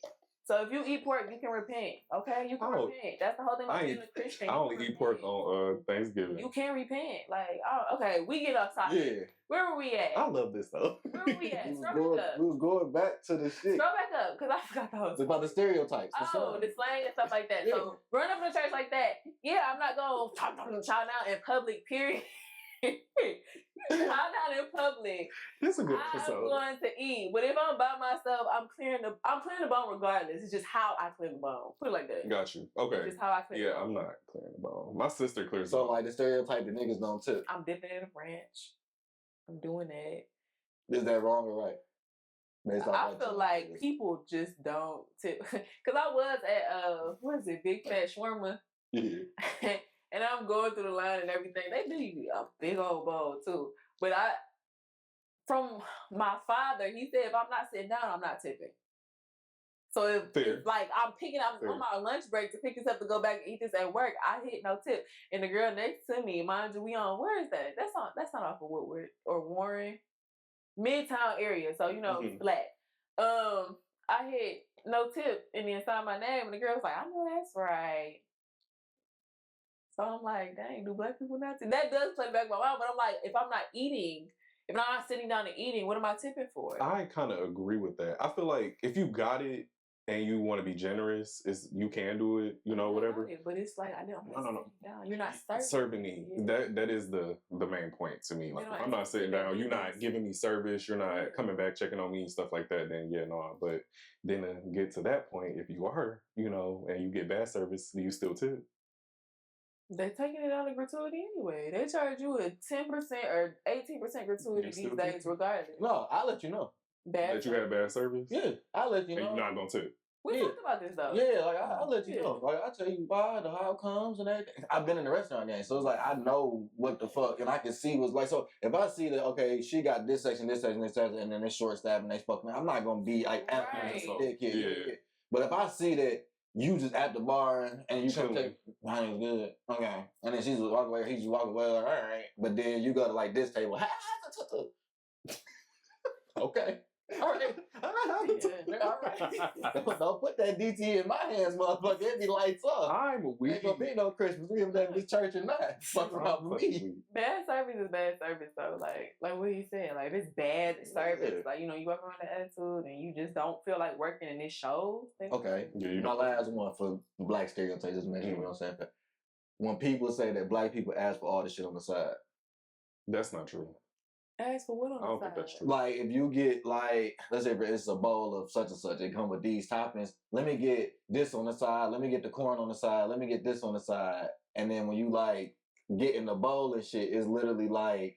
So if you eat pork, you can repent. Okay, you can repent. That's the whole thing about being a Christian. I only eat pork on Thanksgiving. You can repent. Like, okay, we get off topic. Yeah. Where were we at? I love this though. Where were we at? We was going back to the shit. Scroll back up, because I forgot those. It's about the stereotypes. The slang and stuff like that. Yeah. So growing up in a church like that, I'm not going to chow down in public, period. I'm not in public. That's a good I'm episode. going to eat. But if I'm by myself, I'm clearing the bone regardless. It's just how I clear the bone. Put it like that. Got you. Okay. Just how I clear the bone. I'm not clearing the bone. My sister clears the So bone. like the stereotype that niggas don't tip. I'm dipping in a ranch. I'm doing that. Is that wrong or right? I feel like people just don't tip. Cause I was at what is it, Big Fat Shawarma? Yeah. And I'm going through the line and everything. They do you a big old bowl too. But from my father, he said if I'm not sitting down, I'm not tipping. So if it's like I'm picking up on my lunch break to pick this up to go back and eat this at work, I hit no tip. And the girl next to me, mind you, we on where is that? That's not off of Woodward or Warren. Midtown area, so you know it's black. I hit no tip and then signed my name, and the girl was like, "I know that's right." So I'm like, "Dang, do black people not tip?" That does play back in my mind, but I'm like, if I'm not eating, if I'm not sitting down and eating, what am I tipping for? I kind of agree with that. I feel like if you got it and you want to be generous, you can do it, you know, whatever. But it's like I'm not No. down. You're not serving me. Yeah. That is the main point to me. Like if I'm not sitting down, you're not giving me service, you're not coming back checking on me and stuff like that, then yeah, no. But then to get to that point, if you are, you know, and you get bad service, do you still tip? They're taking it out of gratuity anyway. They charge you a 10% or 18% gratuity these days, regardless. No, I'll let you know. That you had bad service? Yeah, I'll let you know. And you're not gonna tip. We talked about this though. Yeah, like I'll let you know. Like I'll tell you why, the outcomes and everything. I've been in the restaurant game, so it's like I know what the fuck, and I can see what's like. So if I see that, okay, she got this section, and then it's short staff and they fucking, I'm not gonna be like dickhead. Yeah. But if I see that you just at the bar and you come take, my name's good, okay, and then she's walking away, he just walking away, like, all right, but then you go to like this table, okay. All right. All right. Don't put that DT in my hands, motherfucker. It'd be lights up. I'm weak. Ain't gonna be no Christmas. We have done this church or not. Fuck around with me. Bad service is bad service though. Like what he said. Like if it's bad service, like you walk around the attitude and you just don't feel like working and it shows. Okay. Yeah, my last one for black stereotypes, just make sure you know what I'm saying. When people say that black people ask for all the shit on the side. That's not true. Ask for what on the side? I don't think that's true. Like, if you get, like, let's say it's a bowl of such and such, it come with these toppings. Let me get this on the side. Let me get the corn on the side. Let me get this on the side. And then when you, like, get in the bowl and shit, it's literally, like,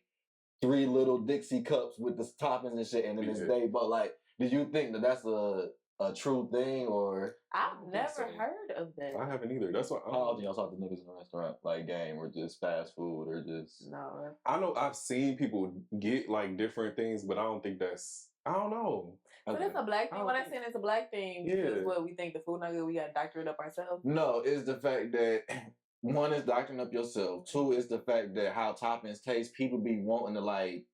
3 little Dixie cups with the toppings and shit. And then it's day, but, like, do you think that that's a true thing, or? I've never heard of that. I haven't either. That's what. How often y'all talk to niggas in the restaurant, like game, or just fast food, or just? No. I know I've seen people get like different things, but I don't think that's. I don't know. But it's a black thing. When I say it's a black thing, because what we think the food not good, we gotta doctor it up ourselves. No, it's the fact that. One is doctoring up yourself. 2 is the fact that how toppings taste. People be wanting to like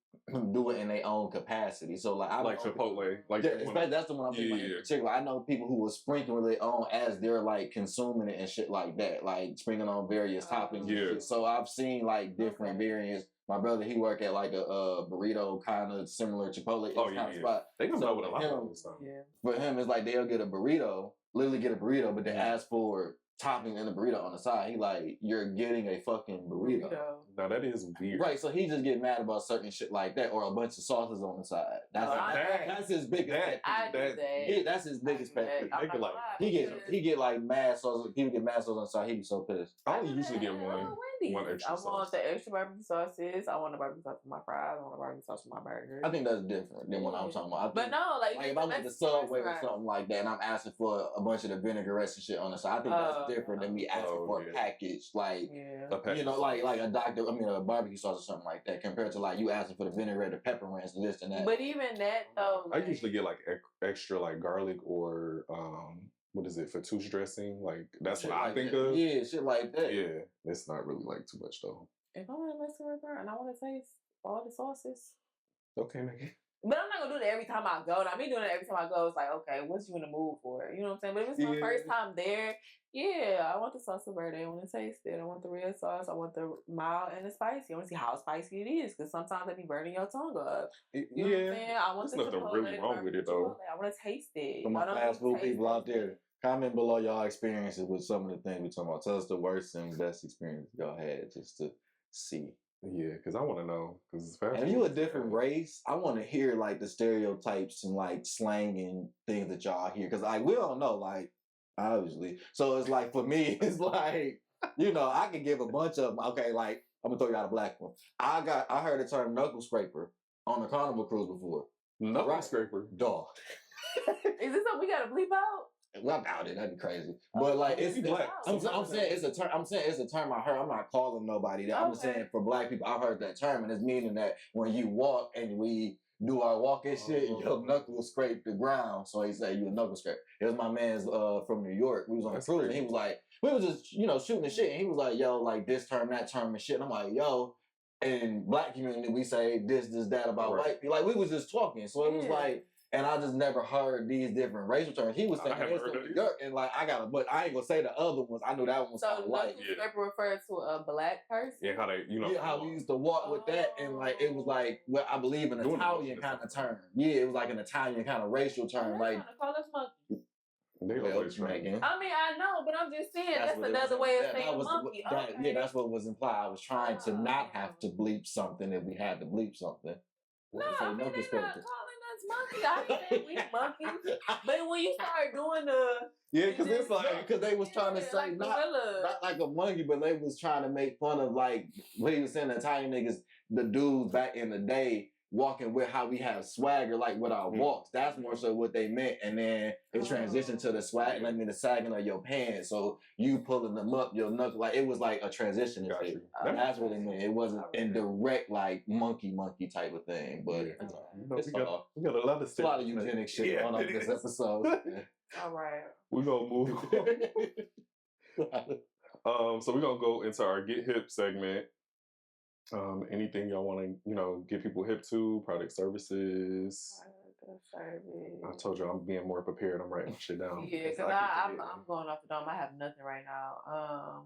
do it in their own capacity. So like I like Chipotle, like that's the one I'm thinking about in particular. I know people who will sprinkle with their own as they're like consuming it and shit like that, like sprinkling on various toppings. And shit. So I've seen like different variants. My brother, he work at like a burrito kind of similar Chipotle kind of spot. They come out with a lot of stuff. For him, it's like they'll get a burrito, literally get a burrito, but they ask for topping in the burrito on the side. He like, you're getting a fucking burrito. Now that is weird. Right, so he just get mad about certain shit like that, or a bunch of sauces on the side. That's his biggest pet peeve. That's his biggest pet peeve. He get like mad sauce. People get mad sauce on the side. He be so pissed. I only usually get one extra sauce. I want the extra barbecue sauces. I want the barbecue sauce for my fries. I want the barbecue sauce for my burgers. I think that's different than what I'm talking about. But no, like if I'm at the Subway or something like that, and I'm asking for a bunch of the vinegarettes and shit on the side, I think that's different than me asking for a package, like you know, like a a barbecue sauce or something like that, compared to like you asking for the vinaigrette, the pepper ranch, and this and that. But even that though, I usually get like extra like garlic or what is it, fettuccine dressing? Like that's what I think of. Yeah, shit like that. Yeah, it's not really like too much though. If I'm in a restaurant and I want to taste all the sauces, okay, Maegan. But I'm not gonna do that every time I go. And I be doing it every time I go. It's like, okay, what's you in the mood for? You know what I'm saying? But if it's my first time there, I want the salsa verde. I want to taste it. I want the red sauce. I want the mild and the spicy. I want to see how spicy it is, because sometimes they be burning your tongue up. You know what I'm saying? I want There's nothing really wrong with it though. I want to taste it. For my fast food people out there, comment below y'all experiences with some of the things we talking about. Tell us the worst and best experience y'all had, just to see. Yeah, because I want to know. Because And if you a different race, I want to hear like the stereotypes and like slang and things that y'all hear. Because like we don't know, like obviously. So it's like for me, it's like I can give a bunch of them. Okay, like I'm gonna throw you out a black one. I heard the term knuckle scraper on a Carnival cruise before. Knuckle scraper, dog. Is this something we gotta bleep out? Well, I doubt it. That'd be crazy. But like, it's black. I'm saying it's a term. I'm saying it's a term I heard. I'm not calling nobody that. I'm just saying for black people, I've heard that term, and it's meaning that when you walk and we do our walking shit, your knuckles scrape the ground. So he said you a knuckle scrape. It was my man's from New York. We was on a cruise, and he was like, we was just shooting the shit, and he was like, yo, like this term, that term, and shit. And I'm like, yo. In black community, we say this, that about white people. Like we was just talking, so it was like. And I just never heard these different racial terms. He was saying it's from New York, and like but I ain't gonna say the other ones. I knew that one was so white. So knuckle refers to a black person. Yeah, how they how we used to walk with that, and like it was like I believe an Italian kind of term. Yeah, it was like an Italian kind of racial term. Like call us monkey. They always Maegan. I mean, I know, but I'm just saying that's another way of saying monkey. Yeah, that's what was implied. I was trying to not have to bleep something if we had to bleep something. No, I mean, they're not calling us monkeys. I ain't saying we monkeys. But when you start doing because it's like, because they was trying to say like not like a monkey, but they was trying to make fun of like what he was saying, the Italian niggas, the dudes back in the day walking with how we have swagger, like with our walks. That's more so what they meant. And then it transitioned to the swag, like the sagging of your pants. So you pulling them up, your knuckle, like it was like a transition. That's what it meant. It wasn't indirect like monkey type of thing. But we got a lot of eugenic shit on this episode. All right. We're gonna move on. So we're gonna go into our Get Hip segment. Anything y'all want to, get people hip to, product services. I told you I'm being more prepared. I'm writing shit down. Yeah, because I'm going off the dome. I have nothing right now.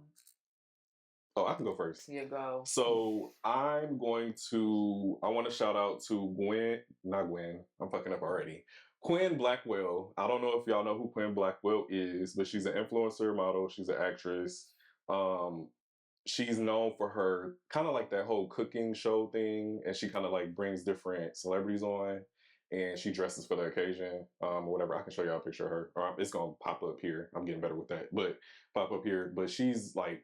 Oh, I can go first. Yeah, go. So I want to shout out to I'm fucking up already. Quinn Blackwell. I don't know if y'all know who Quinn Blackwell is, but she's an influencer model. She's an actress. She's known for her kind of like that whole cooking show thing, and she kind of like brings different celebrities on, and she dresses for the occasion, or whatever. I can show y'all a picture of her, or it's gonna pop up here. I'm getting better with that, but pop up here. But she's like,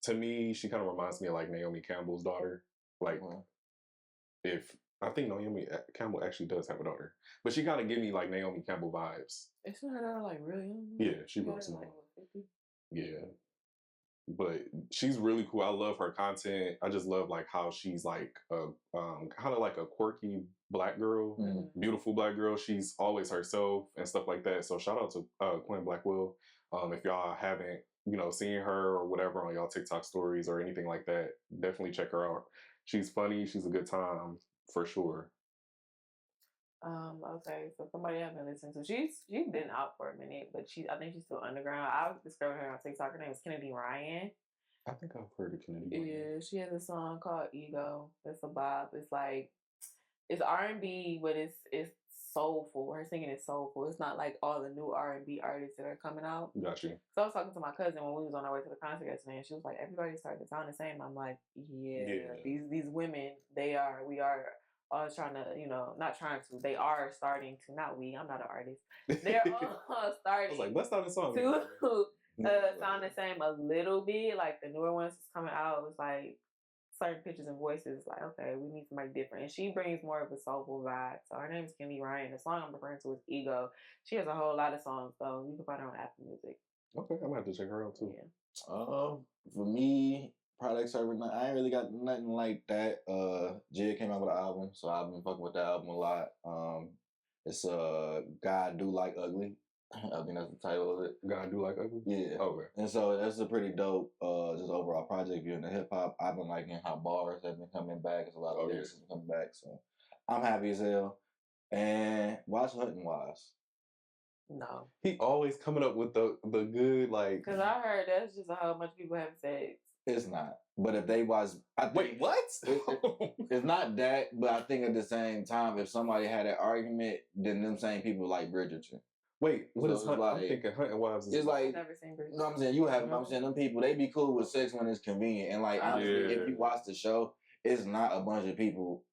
to me, she kind of reminds me of like Naomi Campbell's daughter. Like, if I think Naomi Campbell actually does have a daughter, but she kind of give me like Naomi Campbell vibes. Isn't her daughter like really young? Yeah, she real small. Yeah. But she's really cool. I love her content. I just love like how she's like kind of like a quirky black girl, beautiful black girl. She's always herself and stuff like that. So shout out to Quinn Blackwell. If y'all haven't, seen her or whatever on y'all TikTok stories or anything like that, definitely check her out. She's funny. She's a good time for sure. Okay, so somebody I haven't listened to. She's been out for a minute, but I think she's still underground. I discovered her on TikTok. Her name is Kennedy Ryan. I think I've heard of Kennedy Ryan. Yeah, she has a song called Ego. It's a bop. It's like it's R&B, but it's soulful. Her singing is soulful. It's not like all the new R&B artists that are coming out. Got you. So I was talking to my cousin when we was on our way to the concert yesterday, and she was like, everybody started to sound the same. I'm like, these women, we are all trying to, not trying to, they are starting to, not we, I'm not an artist. They're all starting I was like, let's start a song. To sound the same a little bit. Like the newer ones is coming out, it's like certain pitches and voices, like, okay, we need somebody different. And she brings more of a soulful vibe. So her name is Kennedy Ryan. The song I'm referring to is Ego. She has a whole lot of songs, though. You can find her on Apple Music. Okay, I'm going to have to check her out, too. Yeah. For me, product service, I ain't really got nothing like that. Jid came out with an album, so I've been fucking with that album a lot. It's God Do Like Ugly. I think that's the title of it. God Do Like Ugly? Yeah. Okay. And so that's a pretty dope just overall project. If you're into hip hop, I've been liking how bars have been coming back. There's a lot of lyrics coming back, so I'm happy as hell. And watch Hutton Wise. No. He always coming up with the good, like... Because I heard that's just a whole bunch of people having sex. It's not. But if they was... Wait, what? It's not that, but I think at the same time, if somebody had an argument, then them same people like Bridgerton. Wait, what is Hunt? Like, I'm thinking Hunting Wives is... It's like... I've never seen Bridgerton. No, I'm saying you haven't. I'm saying them people, they be cool with sex when it's convenient. And like, honestly, if you watch the show, it's not a bunch of people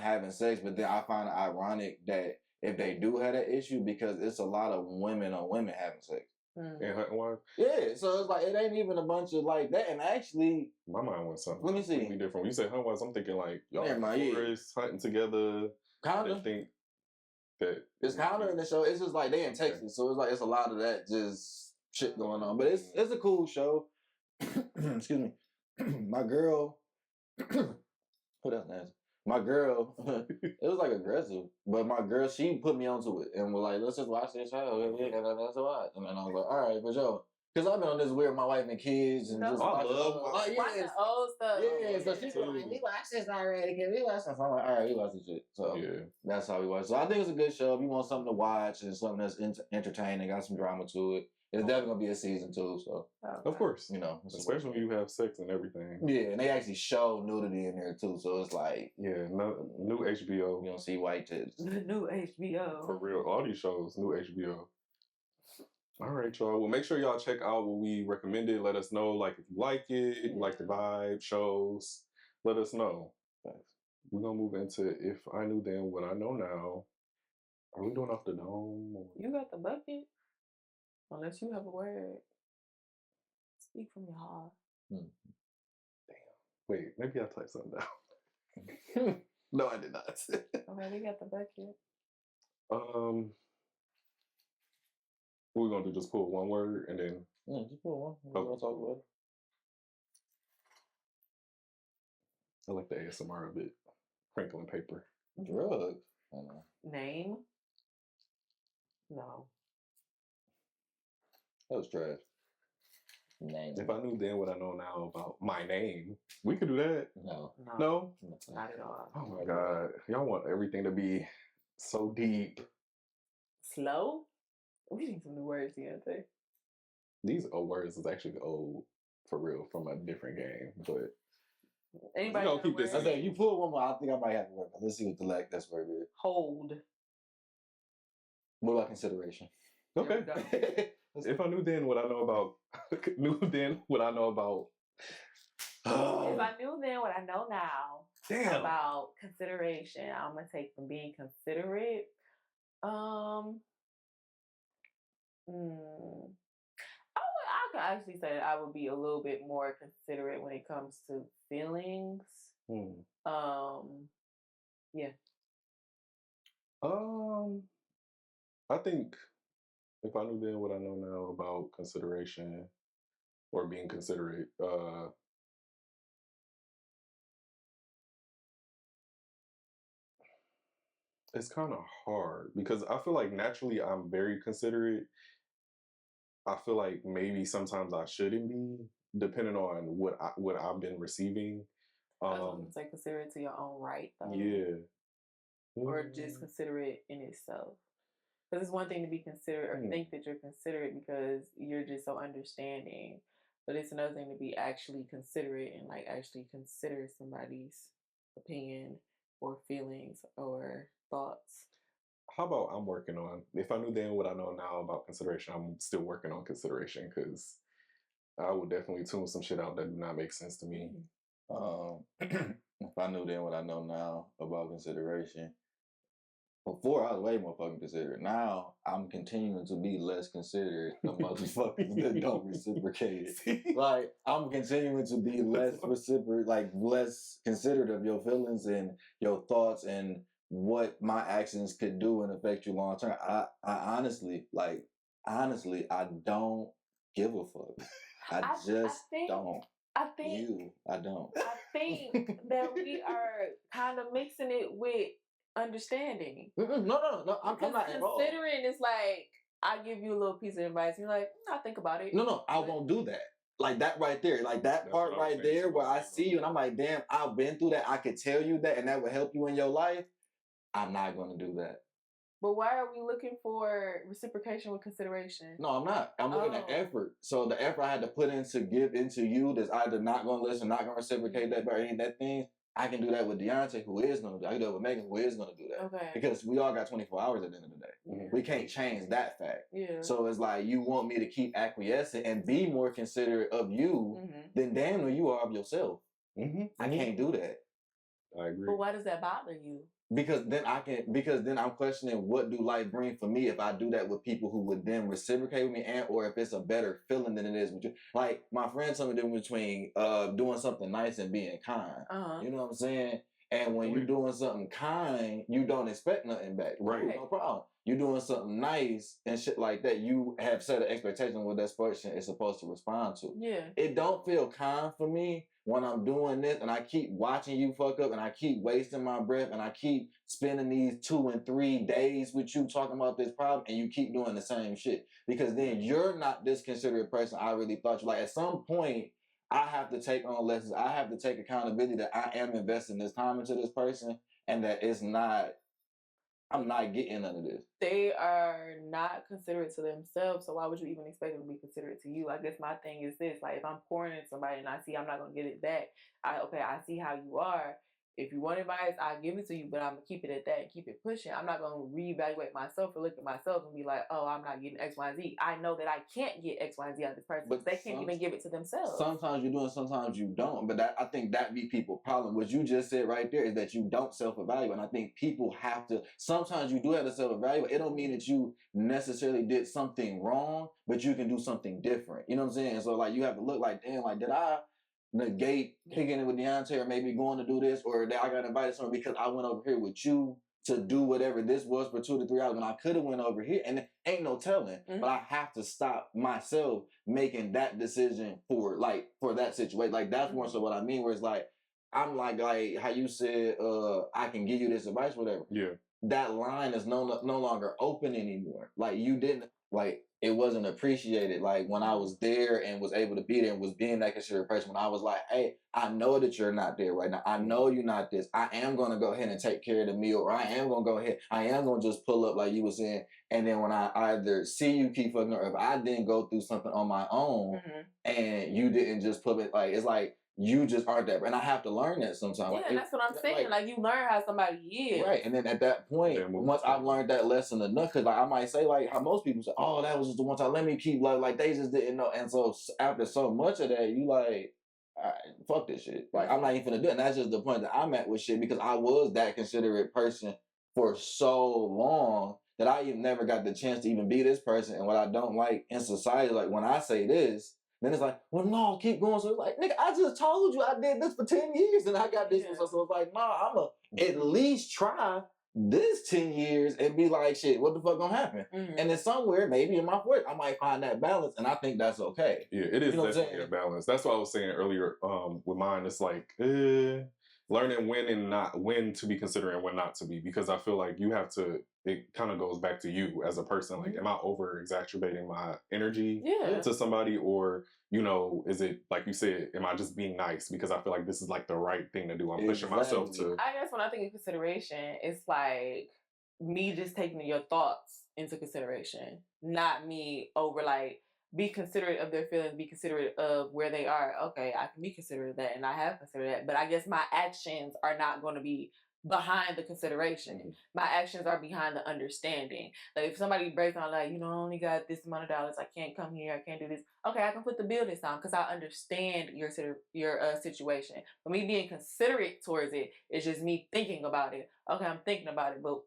having sex, but then I find it ironic that if they do have that issue, because it's a lot of women on women having sex. And hunting wives? Yeah, so it's like it ain't even a bunch of like that. And actually, my mind went something. Let me see. Completely different. When you say hunting wives, I'm thinking like y'all Never mind, tourists hunting together. Kinda. I think that It's kinda in the show. It's just like they in Texas, so it's like it's a lot of that just shit going on. But it's a cool show. Excuse me. My girl. Who else nasty? My girl, it was like aggressive, but my girl, she put me onto it and was like, let's just watch this show. And that's what. And I was like, all right, for sure. Because I've been on this weird with my wife and kids and just I love watching old stuff. Yeah, so she's like, we watch this already. Can we watch this? I'm like, all right, we watch this shit. So that's how we watch. So I think it's a good show. If you want something to watch and something that's entertaining, got some drama to it, it's definitely going to be a season 2. So, of course, you know, especially when you have sex and everything. Yeah, and they actually show nudity in there too. So it's like, new HBO. You don't see white tits. The new HBO. For real, all these shows, new HBO. All right, y'all. Well, make sure y'all check out what we recommended. Let us know, like, if you like it, you like the vibe, shows. Let us know. We're going to move into If I Knew Then What I Know Now. Are we doing off the dome? Or... You got the bucket? Unless you have a word. Speak from your heart. Damn. Wait, maybe I typed something down. No, I did not. Okay, we got the bucket. What we gonna do? Just pull one word and then. Just pull one. We're gonna talk about it. I like the ASMR of it. Crinkling paper. Drugs. I don't know. Name? No. That was trash. Name. If I knew then what I know now about my name, we could do that. No. Not at all. Oh my God. Y'all want everything to be so deep. Slow? We need some new words, Deontay. These old words is actually old for real from a different game, but anybody gonna keep this. I said you pull one more. I think I might have to work. Let's see what the that's word is. Hold. What about consideration? Okay. If I knew then what I know about, If I knew then what I know now about consideration, I'm gonna take from being considerate. I could actually say that I would be a little bit more considerate when it comes to feelings. Yeah. I think if I knew then what I know now about consideration or being considerate, it's kind of hard because I feel like naturally I'm very considerate. I feel like maybe sometimes I shouldn't be, depending on what I've been receiving. Say considerate to your own right, though. Yeah. Or just considerate in itself. Because it's one thing to be considerate or think that you're considerate because you're just so understanding. But it's another thing to be actually considerate and like actually consider somebody's opinion or feelings or thoughts. How about I'm working on, if I knew then what I know now about consideration, I'm still working on consideration because I would definitely tune some shit out that do not make sense to me. If I knew then what I know now about consideration, before I was way more fucking considerate. Now I'm continuing to be less considerate of motherfuckers that don't reciprocate. Like I'm continuing to be less less considerate of your feelings and your thoughts and what my actions could do and affect you long term. I honestly, I don't give a fuck. I don't. I think that we are kind of mixing it with understanding. No. I'm not involved. Considering it's like I give you a little piece of advice. You're like, I'll think about it. No, I won't do that. Like that right there, like that part right there where I see you and I'm like, damn, I've been through that. I could tell you that and that would help you in your life. I'm not going to do that. But why are we looking for reciprocation with consideration? No, I'm not. I'm looking at effort. So the effort I had to put in to give into you that's either not going to listen, not going to reciprocate that, or any of that thing, I can do that with Deontay, who is going to do that. I can do that with Maegan, who is going to do that. Okay. Because we all got 24 hours at the end of the day. We can't change that fact. Yeah. So it's like you want me to keep acquiescing and be more considerate of you than damn near you are of yourself. I can't do that. I agree. But why does that bother you? Because then I'm questioning what do life bring for me if I do that with people who would then reciprocate with me, and or if it's a better feeling than it is with you. Like my friend told me the difference between doing something nice and being kind. You know what I'm saying? And when you're doing something kind, you don't expect nothing back. Right. No problem. You're doing something nice and shit like that. You have set an expectation of what that person is supposed to respond to. Yeah. It don't feel kind for me when I'm doing this and I keep watching you fuck up and I keep wasting my breath and I keep spending these 2 and 3 days with you talking about this problem and you keep doing the same shit. Because then you're not this considerate person I really thought you. Like at some point, I have to take on lessons. I have to take accountability that I am investing this time into this person and that I'm not getting none of this. They are not considerate to themselves, so why would you even expect them to be considerate to you? I guess my thing is this, like if I'm pouring into somebody and I see I'm not going to get it back, I see how you are. If you want advice, I'll give it to you, but I'm going to keep it at that and keep it pushing. I'm not going to reevaluate myself or look at myself and be like, oh, I'm not getting X, Y, and Z. I know that I can't get X, Y, and Z out of this person, but they can't even give it to themselves. Sometimes you do and sometimes you don't, but I think that be people's problem. What you just said right there is that you don't self-evaluate, and I think people have to, sometimes you do have to self-evaluate. It don't mean that you necessarily did something wrong, but you can do something different. You know what I'm saying? So like you have to look like, damn, like did I negate kicking it with Deontay or maybe going to do this, or that I got invited somewhere because I went over here with you to do whatever this was for 2 to 3 hours when I could have went over here, and it ain't no telling. But I have to stop myself making that decision for that situation. Like that's more so what I mean, where it's like I'm like how you said I can give you this advice, whatever. Yeah. That line is no longer open anymore. Like you didn't it wasn't appreciated. Like when I was there and was able to be there and was being that considerate person, when I was like, hey, I know that you're not there right now. I know you're not this. I am going to go ahead and take care of the meal, or I am going to go ahead. I am going to just pull up like you were saying. And then when I either see you keep fucking, or if I didn't go through something on my own and you didn't just put it, like, it's like, you just aren't that. And I have to learn that sometimes. Yeah, like, that's what I'm saying. Like you learn how somebody is. Right. And then at that point, once I've learned that lesson enough, because like I might say like how most people say, oh, that was just the one time, let me keep like they just didn't know. And so after so much of that, you like, all right, fuck this shit. Like I'm not even gonna do it. And that's just the point that I'm at with shit, because I was that considerate person for so long that I even never got the chance to even be this person. And what I don't like in society, like when I say this, then it's like, well, no, keep going. So it's like, nigga, I just told you I did this for 10 years and I got this. So it's like, nah, I'm at least try this 10 years and be like, shit, what the fuck gonna happen? And then somewhere, maybe in my work, I might find that balance, and I think that's okay. Yeah, it is definitely a balance. That's what I was saying earlier with mine. It's like, learning when to be considerate and when not to be, because I feel like you have to, it kind of goes back to you as a person. Like, am I over exacerbating my energy to somebody, or, you know, is it, like you said, am I just being nice because I feel like this is like the right thing to do? I'm pushing myself to. I guess when I think of consideration, it's like me just taking your thoughts into consideration, not me over like, be considerate of their feelings, be considerate of where they are. Okay, I can be considerate of that, and I have considered that, but I guess my actions are not going to be behind the consideration. My actions are behind the understanding. Like if somebody breaks down like, you know, I only got this amount of dollars, I can't come here, I can't do this. Okay, I can put the bill this time because I understand your situation. But me being considerate towards it is just me thinking about it. Okay, I'm thinking about it, but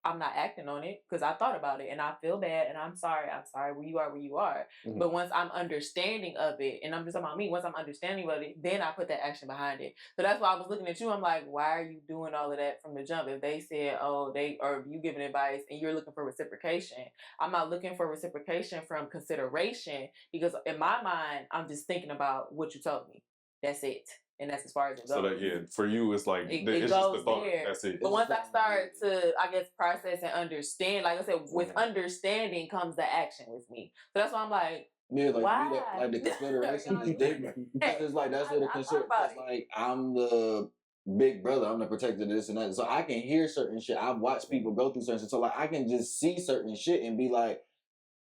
I'm not acting on it because I thought about it and I feel bad and I'm sorry where you are. But once I'm understanding of it, and I'm just talking about me, once I'm understanding of it, then I put that action behind it. So that's why I was looking at you. I'm like, why are you doing all of that from the jump? If they said, oh, or you giving advice and you're looking for reciprocation, I'm not looking for reciprocation from consideration, because in my mind, I'm just thinking about what you told me. That's it. And that's as far as it goes. So that, for you, it's like, it's goes just the thought. there. That's it. But once I start to, I guess, process and understand, like I said, with understanding comes the action with me. So that's why I'm like, why? Like the consideration is different. It's like, that's what the consideration is. Like, I'm the big brother, I'm the protector of this and that. So I can hear certain shit. I've watched people go through certain shit. So like, I can just see certain shit and be like,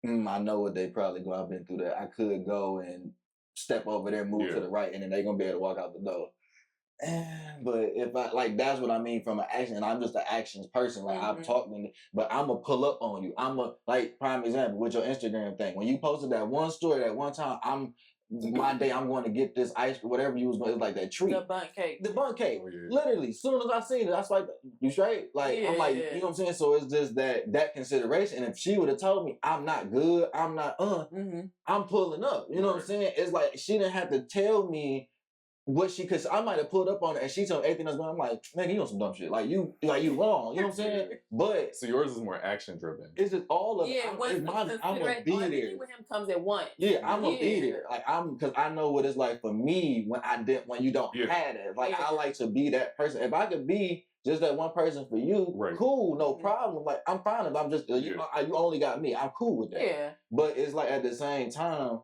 I know what they probably go. I've been through that. I could go and step over there, move to the right, and then they're gonna be able to walk out the door. But if I like, that's what I mean from an action, and I'm just an actions person. Like I've talked, but I'm gonna pull up on you. I'm a like prime example with your Instagram thing. When you posted that one story that one time, my day, I'm going to get this ice cream, whatever you was going, it was like that treat. The bundt cake. The bundt cake. Oh, yeah. Literally, as soon as I seen it, that's like, you straight? Like, I'm like, you know what I'm saying? So it's just that consideration. And if she would have told me, I'm not good, I'm not, I'm pulling up. You know what I'm saying? It's like, she didn't have to tell me what she, cause I might have pulled up on it and she told me everything that's going on. I'm like, man, you on some dumb shit. Like you wrong. You know what I'm saying? But so yours is more action driven. it's just all of it. Yeah, I'm gonna be there. Everything with him comes at once. Yeah, I'm gonna be there. Like cause I know what it's like for me when you don't have it. Like I like to be that person. If I could be just that one person for you, cool, no problem. Like I'm fine if I'm just you only got me. I'm cool with that. Yeah. But it's like at the same time,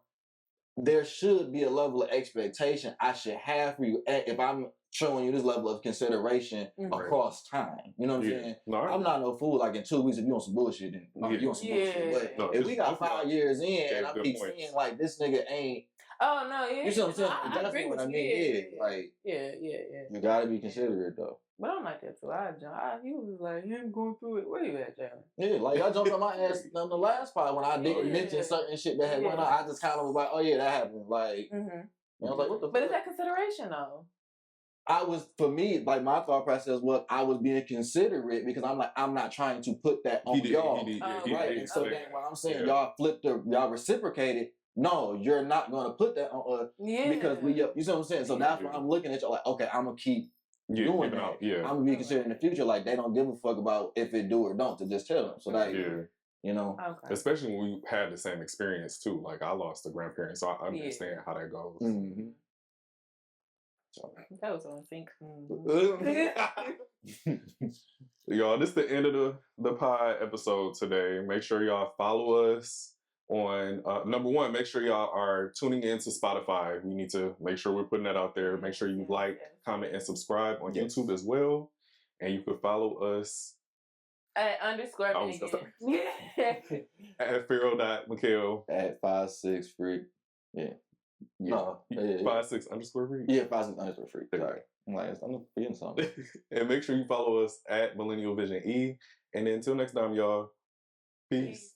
there should be a level of expectation I should have for you if I'm showing you this level of consideration across time. You know what I'm saying? No, I'm not no fool. Like in 2 weeks, if you on some bullshit, then you on some bullshit. But if we got 5 years in and I keep seeing like this nigga ain't. Oh no, yeah. You see what I'm saying? I agree with you. Yeah. You gotta be considerate though. But I'm like that too. He was like, him going through it. Where you at, John? Yeah, like I jumped on my ass on the last part when I didn't mention certain shit that had went on. I just kind of was like, oh yeah, that happened. Like, and I was like, what the fuck? But it's that consideration though. For me, like my thought process was I was being considerate because I'm like, I'm not trying to put that on y'all. Right. And so then what I'm saying, y'all reciprocated. No, you're not gonna put that on us because you see what I'm saying? So that's why I'm looking at you like, okay, I'm gonna keep doing that. I'm gonna be considered in the future, like they don't give a fuck about if it do or don't, to just tell them. So like you know. Okay. Especially when we had the same experience too. Like I lost a grandparent, so I understand how that goes. So that was on sync. Y'all, this is the end of the pod episode today. Make sure y'all follow us on number one, make sure y'all are tuning in to Spotify. We need to make sure we're putting that out there. Make sure you like, comment, and subscribe on YouTube as well. And you can follow us at _ at Pharaoh.Mikhail at 56 Freq. No, 56 _ Freq. Yeah, 56 _ Freq. Sorry. I'm like, I'm forgetting something. And make sure you follow us at Millennial Vision E. And then until next time, y'all. Peace.